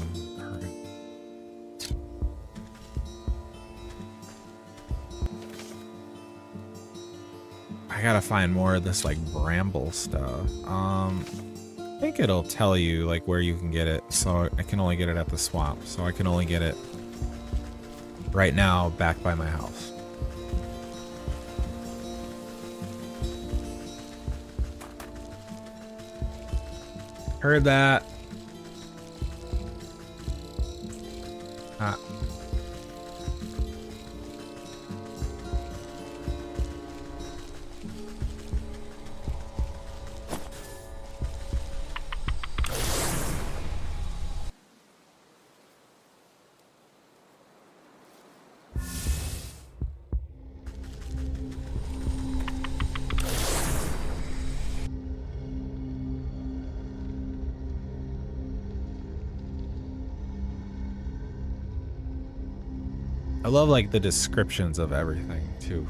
I gotta find more of this like bramble stuff. I think it'll tell you like where you can get it. So I can only get it at the swamp. So I can only get it right now back by my house. Heard that. Ah. I love like the descriptions of everything too.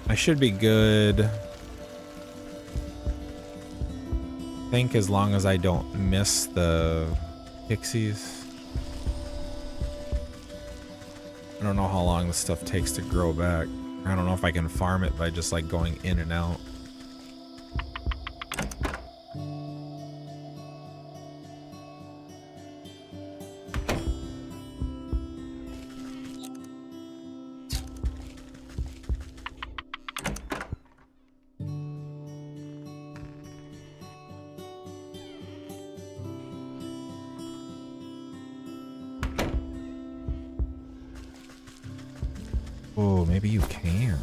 I should be good. I think as long as I don't miss the pixies. I don't know how long this stuff takes to grow back. I don't know if I can farm it by just like going in and out. Oh, maybe you can.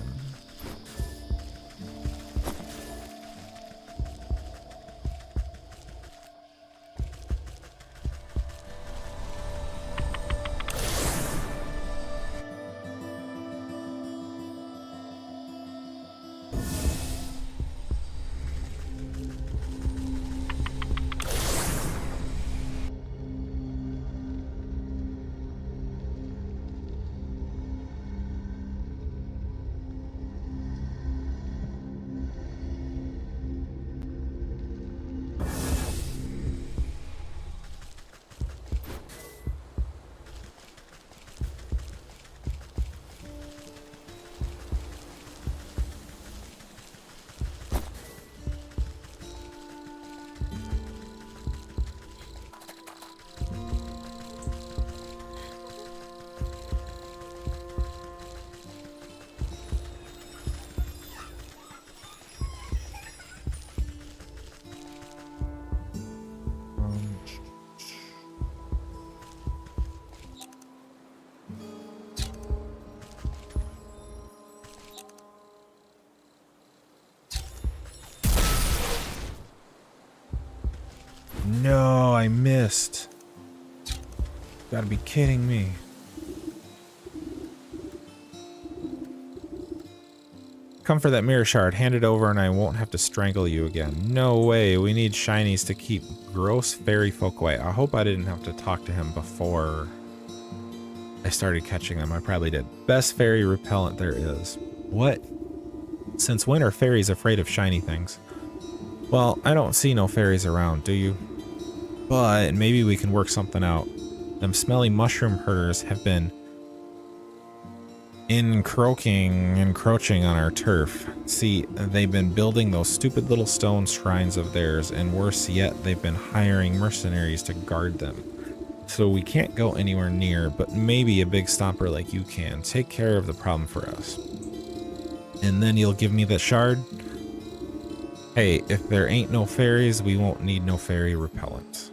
No, I missed. Gotta be kidding me. Come for that mirror shard. Hand it over and I won't have to strangle you again. No way. We need shinies to keep gross fairy folk away. I hope I didn't have to talk to him before I started catching them. I probably did. Best fairy repellent there is. What? Since when are fairies afraid of shiny things? Well, I don't see no fairies around, do you? But maybe we can work something out. Them smelly mushroom herders have been encroaching on our turf. See, they've been building those stupid little stone shrines of theirs, and worse yet, they've been hiring mercenaries to guard them. So we can't go anywhere near, but maybe a big stomper like you can take care of the problem for us. And then you'll give me the shard? Hey, if there ain't no fairies, we won't need no fairy repellent.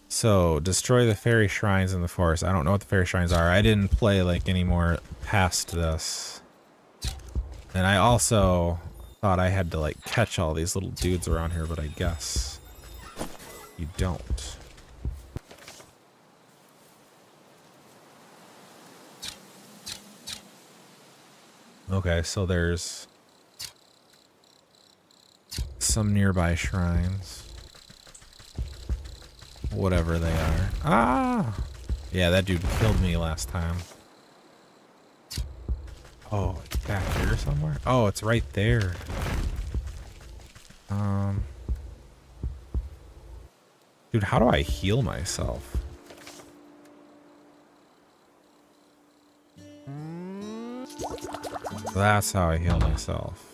So, destroy the fairy shrines in the forest. I don't know what the fairy shrines are. I didn't play like any more past this. And I also thought I had to like catch all these little dudes around here, but I guess you don't. Okay, so there's some nearby shrines. Whatever they are. Ah! Yeah, that dude killed me last time. Oh, it's back here somewhere? Oh, it's right there. Dude, how do I heal myself? That's how I heal myself.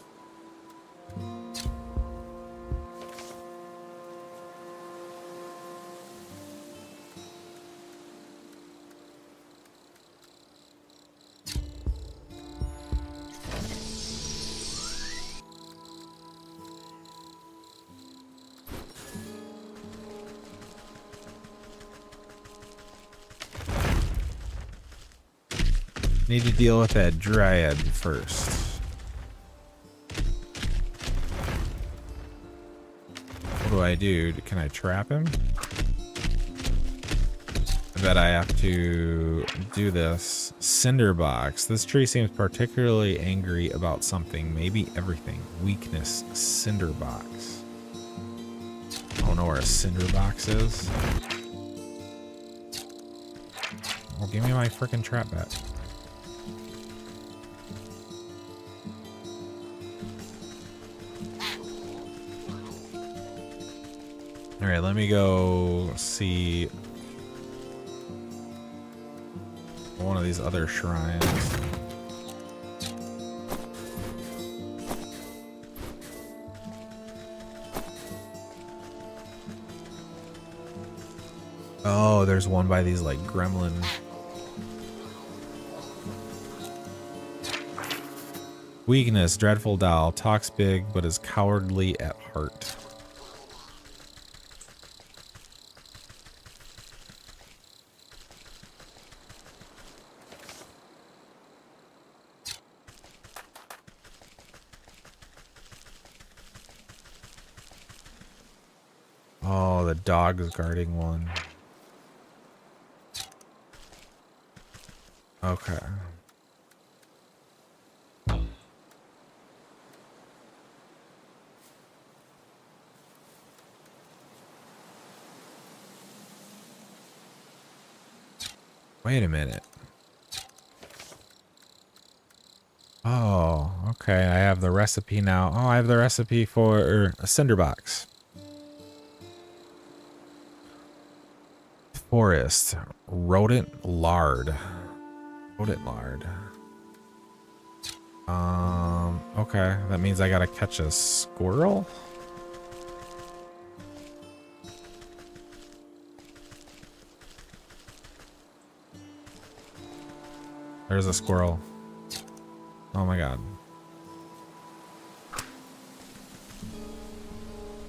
Need to deal with that dryad first. What do I do? Can I trap him? I bet I have to do this. Cinderbox. This tree seems particularly angry about something, maybe everything. Weakness. Cinderbox. I don't know where a cinderbox is. Well, give me my freaking trap back. All right, let me go see one of these other shrines. Oh, there's one by these like gremlin. Weakness, dreadful doll, talks big but is cowardly at heart. Oh, the dog is guarding one. Okay. Wait a minute. Oh, okay. I have the recipe now. Oh, I have the recipe for a cinderbox. Forest. Rodent lard. Rodent lard. Okay. That means I gotta catch a squirrel? There's a squirrel. Oh my god.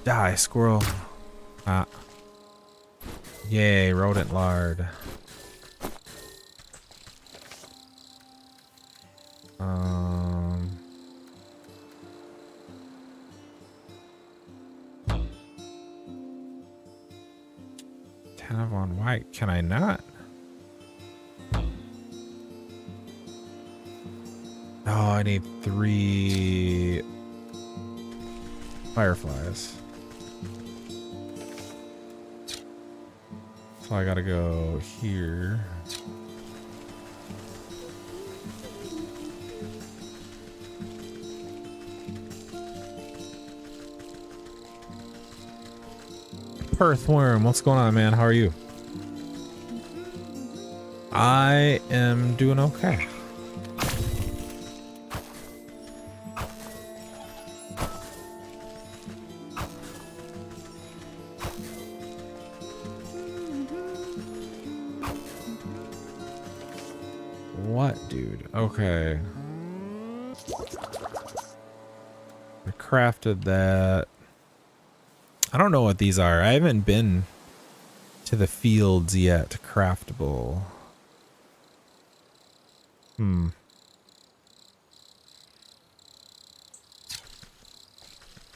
Die, squirrel. Ah. Yay, rodent lard. Ten of on white. Can I not? Oh, I need 3 fireflies. So I gotta go here. Earthworm, what's going on, man? How are you? I am doing okay. What, dude? Okay. I crafted that. I don't know what these are. I haven't been to the fields yet. Craftable.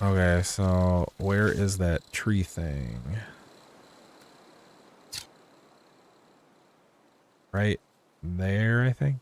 Okay, so where is that tree thing? Right there, I think.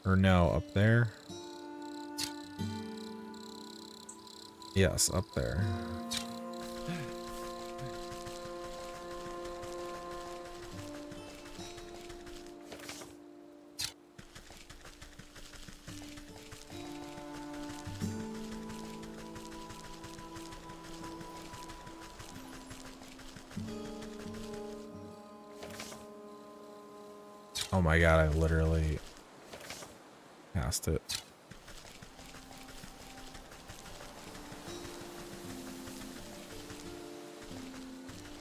Or no, up there? Yes, up there. Oh my god, I literally passed it.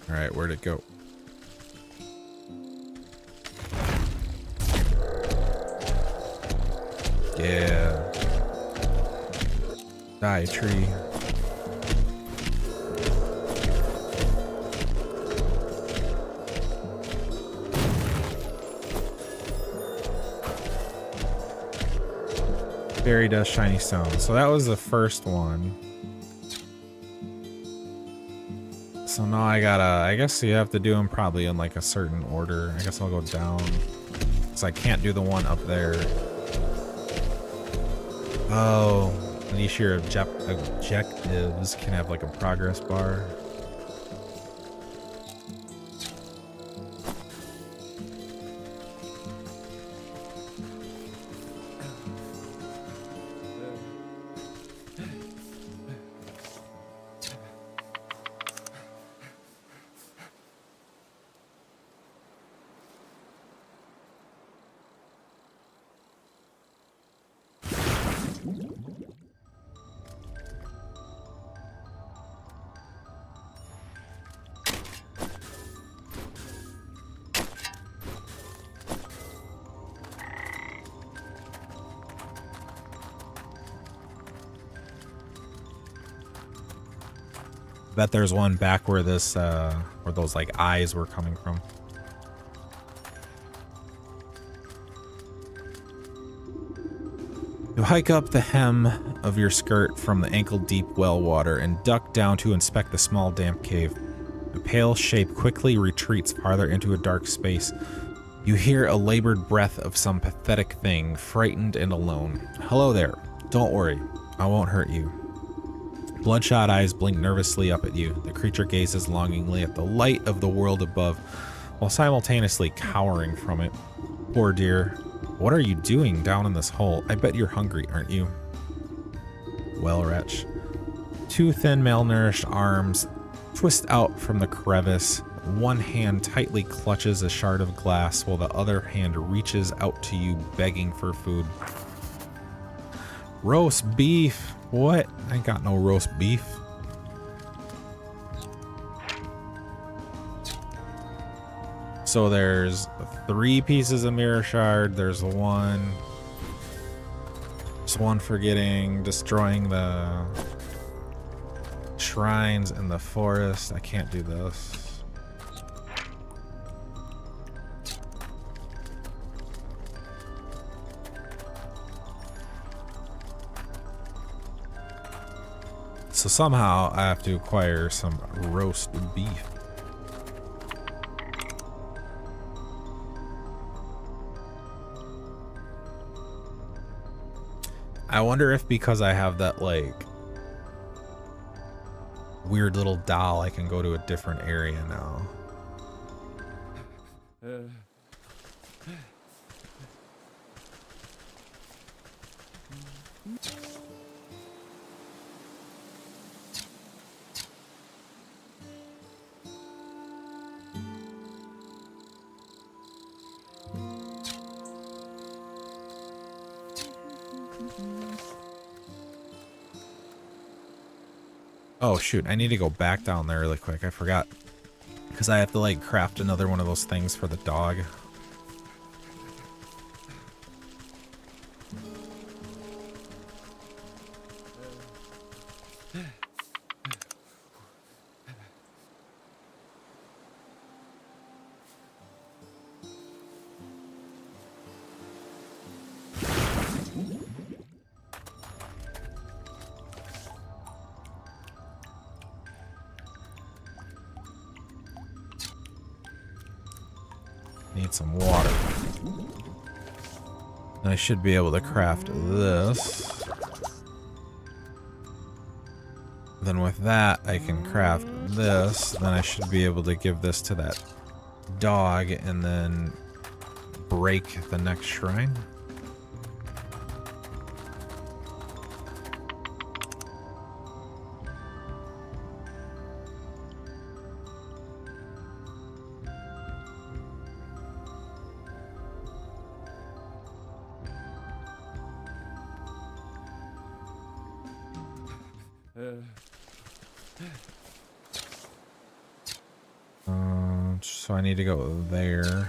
Alright, where'd it go? Yeah. Die, tree. Fairy dust, shiny stone. So that was the first one. So now I gotta, I guess you have to do them probably in like a certain order. I guess I'll go down. Because I can't do the one up there. Oh, at least your objectives can have like a progress bar. Bet there's one back where this, where those like eyes were coming from. You hike up the hem of your skirt from the ankle-deep well water and duck down to inspect the small damp cave. The pale shape quickly retreats farther into a dark space. You hear a labored breath of some pathetic thing, frightened and alone. Hello there. Don't worry. I won't hurt you. Bloodshot eyes blink nervously up at you. The creature gazes longingly at the light of the world above, while simultaneously cowering from it. Poor dear. What are you doing down in this hole? I bet you're hungry, aren't you? Well, wretch. Two thin, malnourished arms twist out from the crevice. One hand tightly clutches a shard of glass, while the other hand reaches out to you, begging for food. Roast beef. What? I ain't got no roast beef. So there's 3 pieces of mirror shard. There's one. There's one for destroying the shrines in the forest. I can't do this. So somehow I have to acquire some roast beef. I wonder if because I have that, like, weird little doll, I can go to a different area now. Oh shoot, I need to go back down there really quick. I forgot. Because I have to like craft another one of those things for the dog. Need some water. And I should be able to craft this. Then with that, I can craft this. Then I should be able to give this to that dog and then break the next shrine. So I need to go there.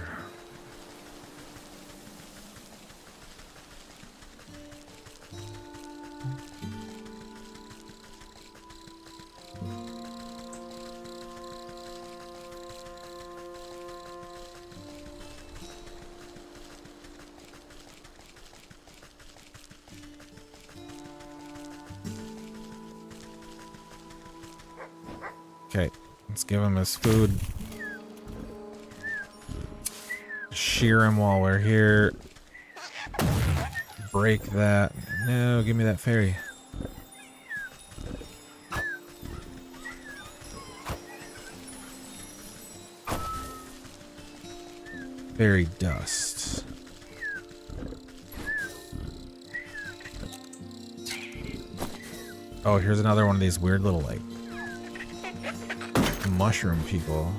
Okay, let's give him his food. Shear him while we're here. Break that. No, give me that fairy. Fairy dust. Oh, here's another one of these weird little, like, mushroom people.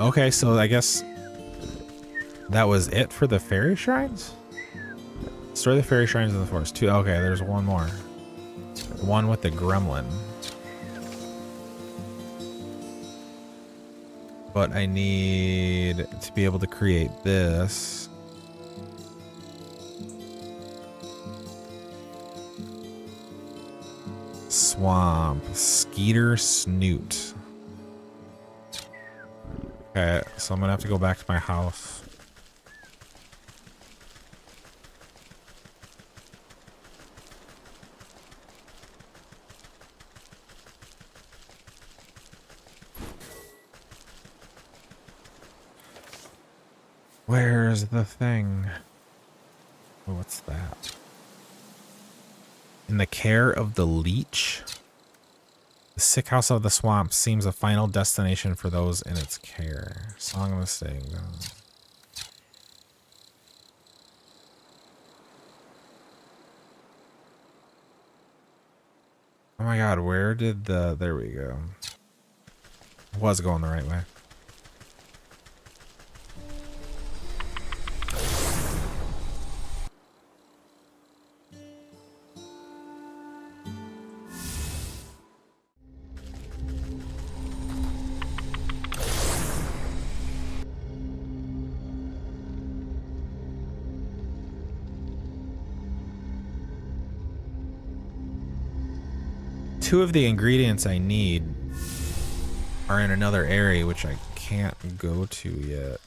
Okay, so I guess that was it for the fairy shrines? Destroy the fairy shrines in the forest. Two. Okay, there's one more. One with the gremlin. But I need to be able to create this. Swamp. Skeeter Snoot. Okay, so I'm gonna have to go back to my house. Where's the thing? Oh, what's that? In the care of the leech? The sick house of the swamp seems a final destination for those in its care. Song of the Sting. Oh my god, where did the... There we go. It was going the right way. Two of the ingredients I need are in another area, which I can't go to yet.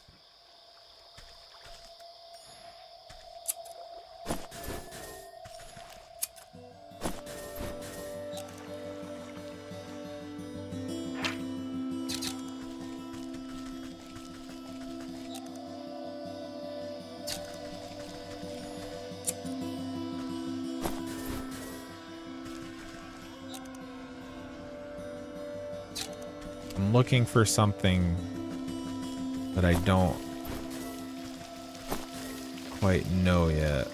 I'm looking for something that I don't quite know yet.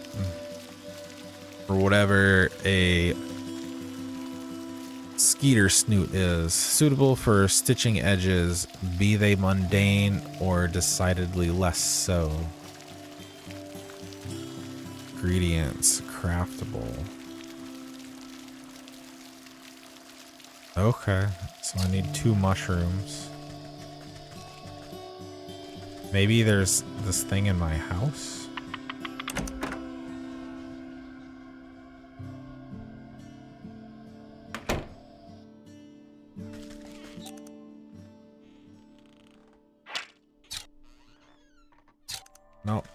Or whatever a skeeter snoot is. Suitable for stitching edges, be they mundane or decidedly less so. Ingredients, craftable. Okay, so I need 2 mushrooms. Maybe there's this thing in my house? Nope.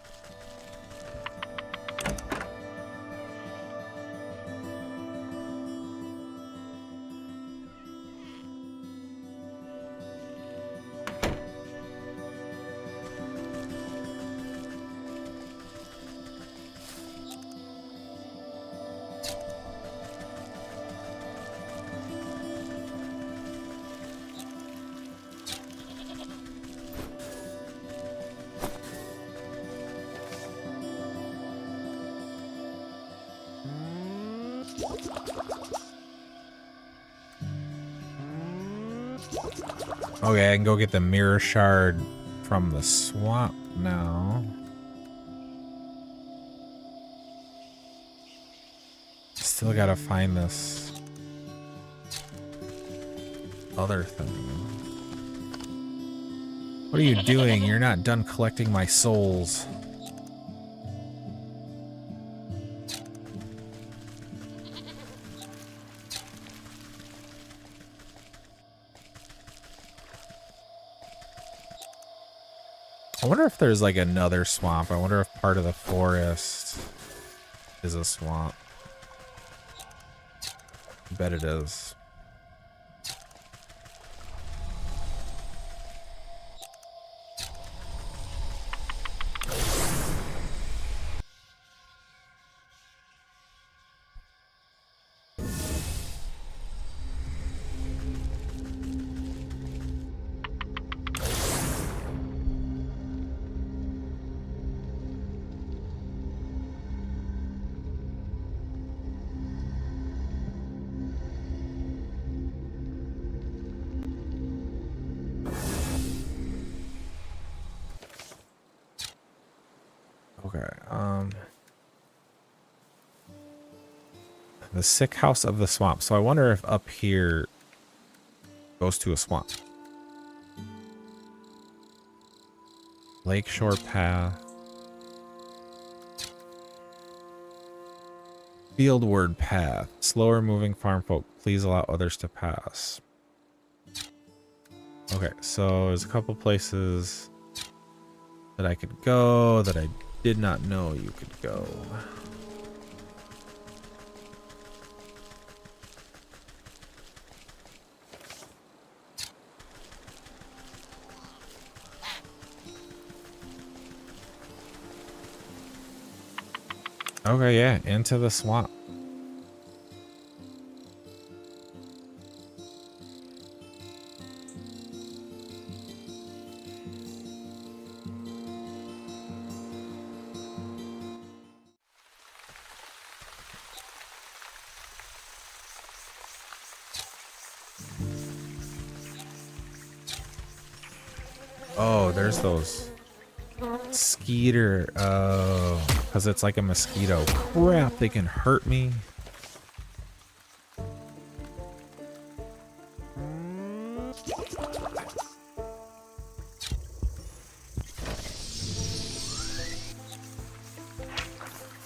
Okay, I can go get the mirror shard from the swamp now. Still gotta find this other thing. What are you doing? You're not done collecting my souls. I wonder if there's like another swamp. I wonder if part of the forest is a swamp. I bet it is. The sick house of the swamp. So I wonder if up here goes to a swamp. Lakeshore path. Fieldward path. Slower moving farm folk. Please allow others to pass. Okay, so there's a couple places that I could go that I did not know you could go. Okay, yeah, into the swamp. Oh, there's those skeeter. Oh, because it's like a mosquito. Crap, they can hurt me.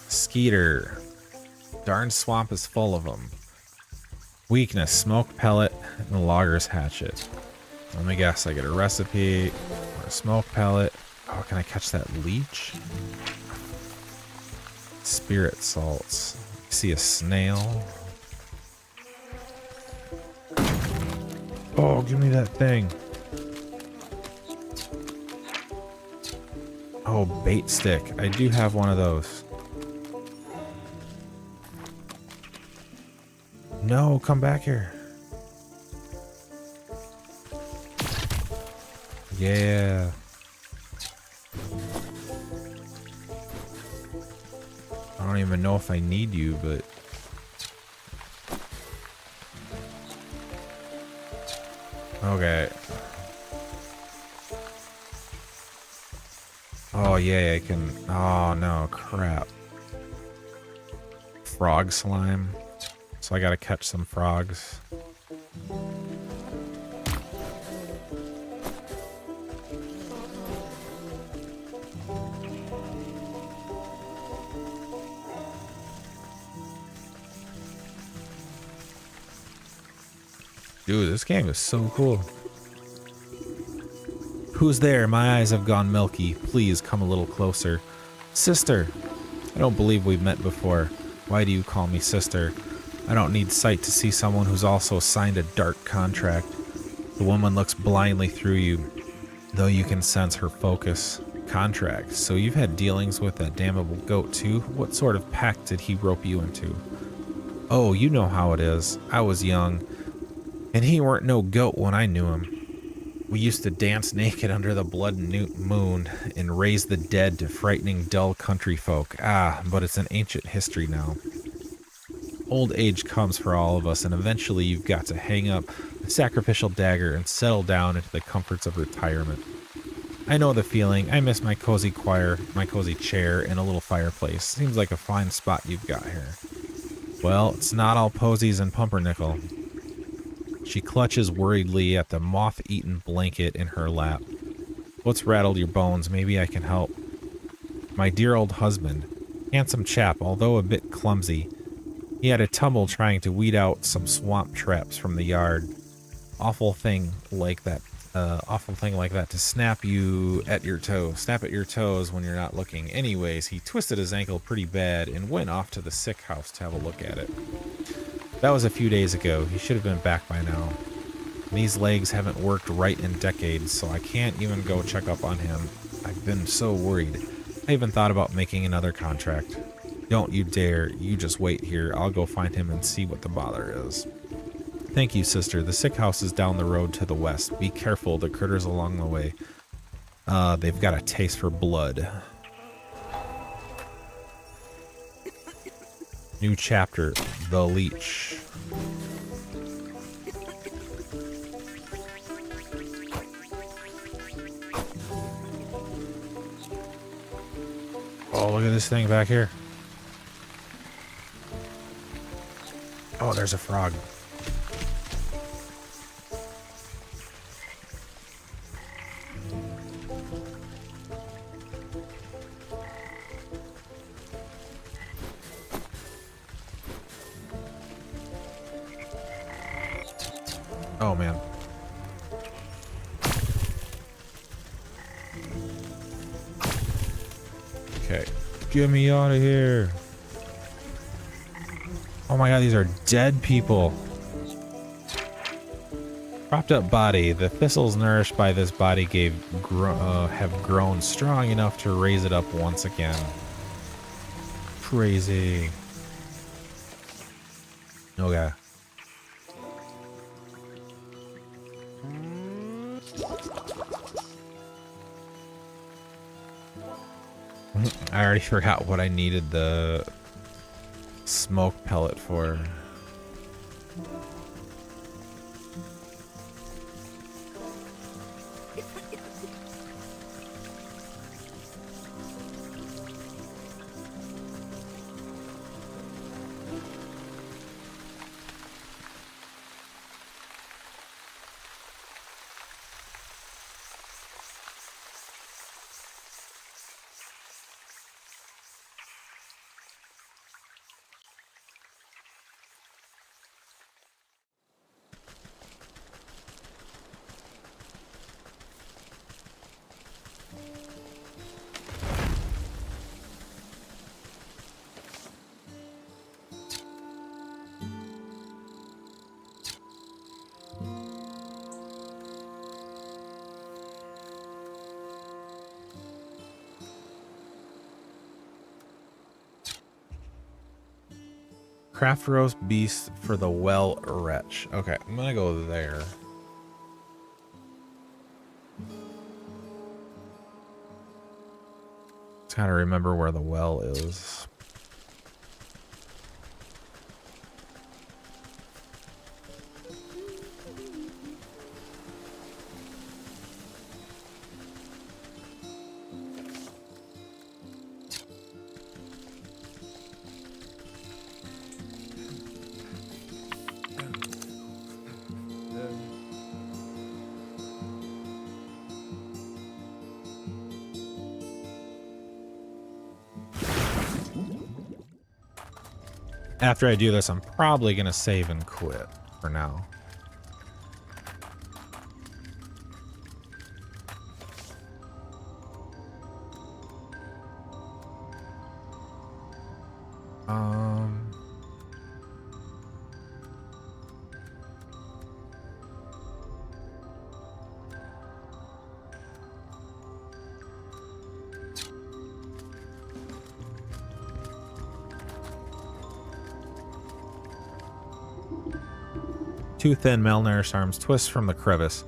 Skeeter. Darn swamp is full of them. Weakness, smoke pellet, and the logger's hatchet. Let me guess, I get a recipe or a smoke pellet. Oh, can I catch that leech? Spirit salts. See a snail. Oh, give me that thing. Oh, bait stick. I do have one of those. No, come back here. Yeah. I don't even know if I need you, but... Okay. Oh, yeah, I can... Oh, no, crap. Frog slime. So I gotta catch some frogs. Dude, this game is so cool. Who's there? My eyes have gone milky. Please come a little closer. Sister! I don't believe we've met before. Why do you call me sister? I don't need sight to see someone who's also signed a dark contract. The woman looks blindly through you, though you can sense her focus. Contract. So you've had dealings with that damnable goat too? What sort of pact did he rope you into? Oh, you know how it is. I was young, and he weren't no goat when I knew him. We used to dance naked under the blood moon and raise the dead to frightening dull country folk. Ah, but it's an ancient history now. Old age comes for all of us, and eventually you've got to hang up the sacrificial dagger and settle down into the comforts of retirement. I know the feeling. I miss my cozy choir, my cozy chair, and a little fireplace. Seems like a fine spot you've got here. Well, it's not all posies and pumpernickel. She clutches worriedly at the moth-eaten blanket in her lap. What's rattled your bones? Maybe I can help. My dear old husband. Handsome chap, although a bit clumsy. He had a tumble trying to weed out some swamp traps from the yard. Awful thing like that to snap at your toes when you're not looking. Anyways, he twisted his ankle pretty bad and went off to the sick house to have a look at it. That was a few days ago. He should have been back by now. These legs haven't worked right in decades, so I can't even go check up on him. I've been so worried. I even thought about making another contract. Don't you dare. You just wait here. I'll go find him and see what the bother is. Thank you, sister. The sick house is down the road to the west. Be careful. The critters along the way. They've got a taste for blood. New chapter. The Leech. Oh, look at this thing back here. Oh, there's a frog. Oh, man. Okay. Get me out of here. Oh my god, these are dead people. Propped up body. The thistles nourished by this body have grown strong enough to raise it up once again. Crazy. Okay. I already forgot what I needed the smoke pellet for. Craft roast beast for the well wretch. Okay, I'm gonna go there. Gotta remember where the well is. After I do this, I'm probably gonna save and quit for now. Two thin, malnourished arms twist from the crevice.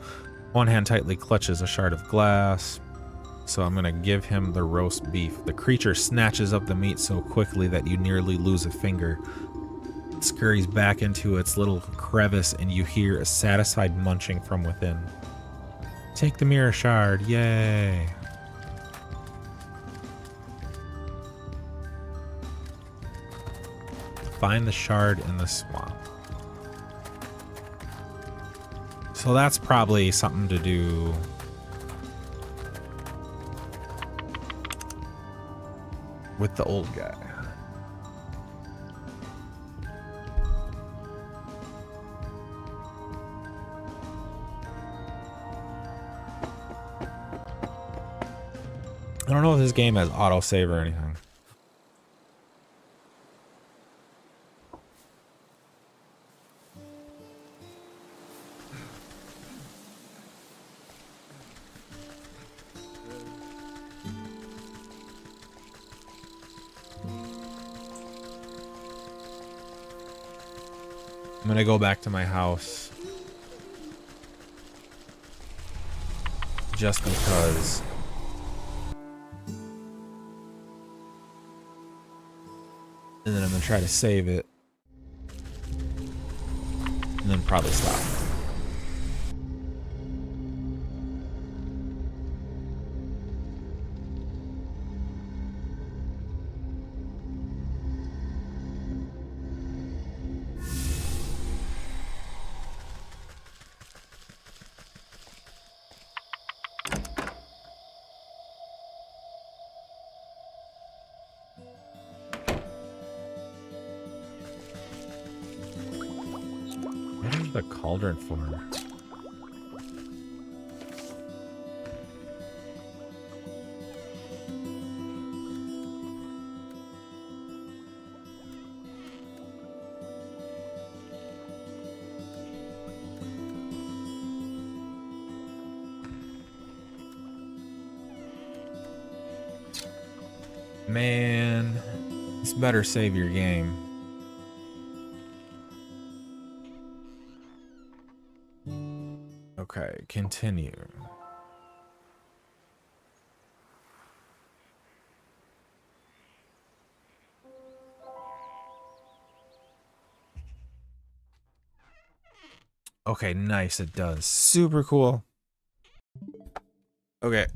One hand tightly clutches a shard of glass. So I'm gonna give him the roast beef. The creature snatches up the meat so quickly that you nearly lose a finger. It scurries back into its little crevice and you hear a satisfied munching from within. Take the mirror shard, yay! Find the shard in the swamp. So that's probably something to do with the old guy. I don't know if this game has autosave or anything. I'm gonna go back to my house just because and then I'm gonna try to save it and then probably stop. The cauldron for man, it's better save your game. Okay, continue. Okay, nice, it does. Super cool. Okay,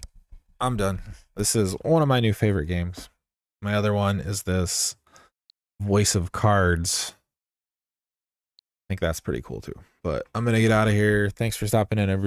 I'm done. This is one of my new favorite games. My other one is this Voice of Cards. I think that's pretty cool too. But I'm gonna get out of here. Thanks for stopping in, everybody.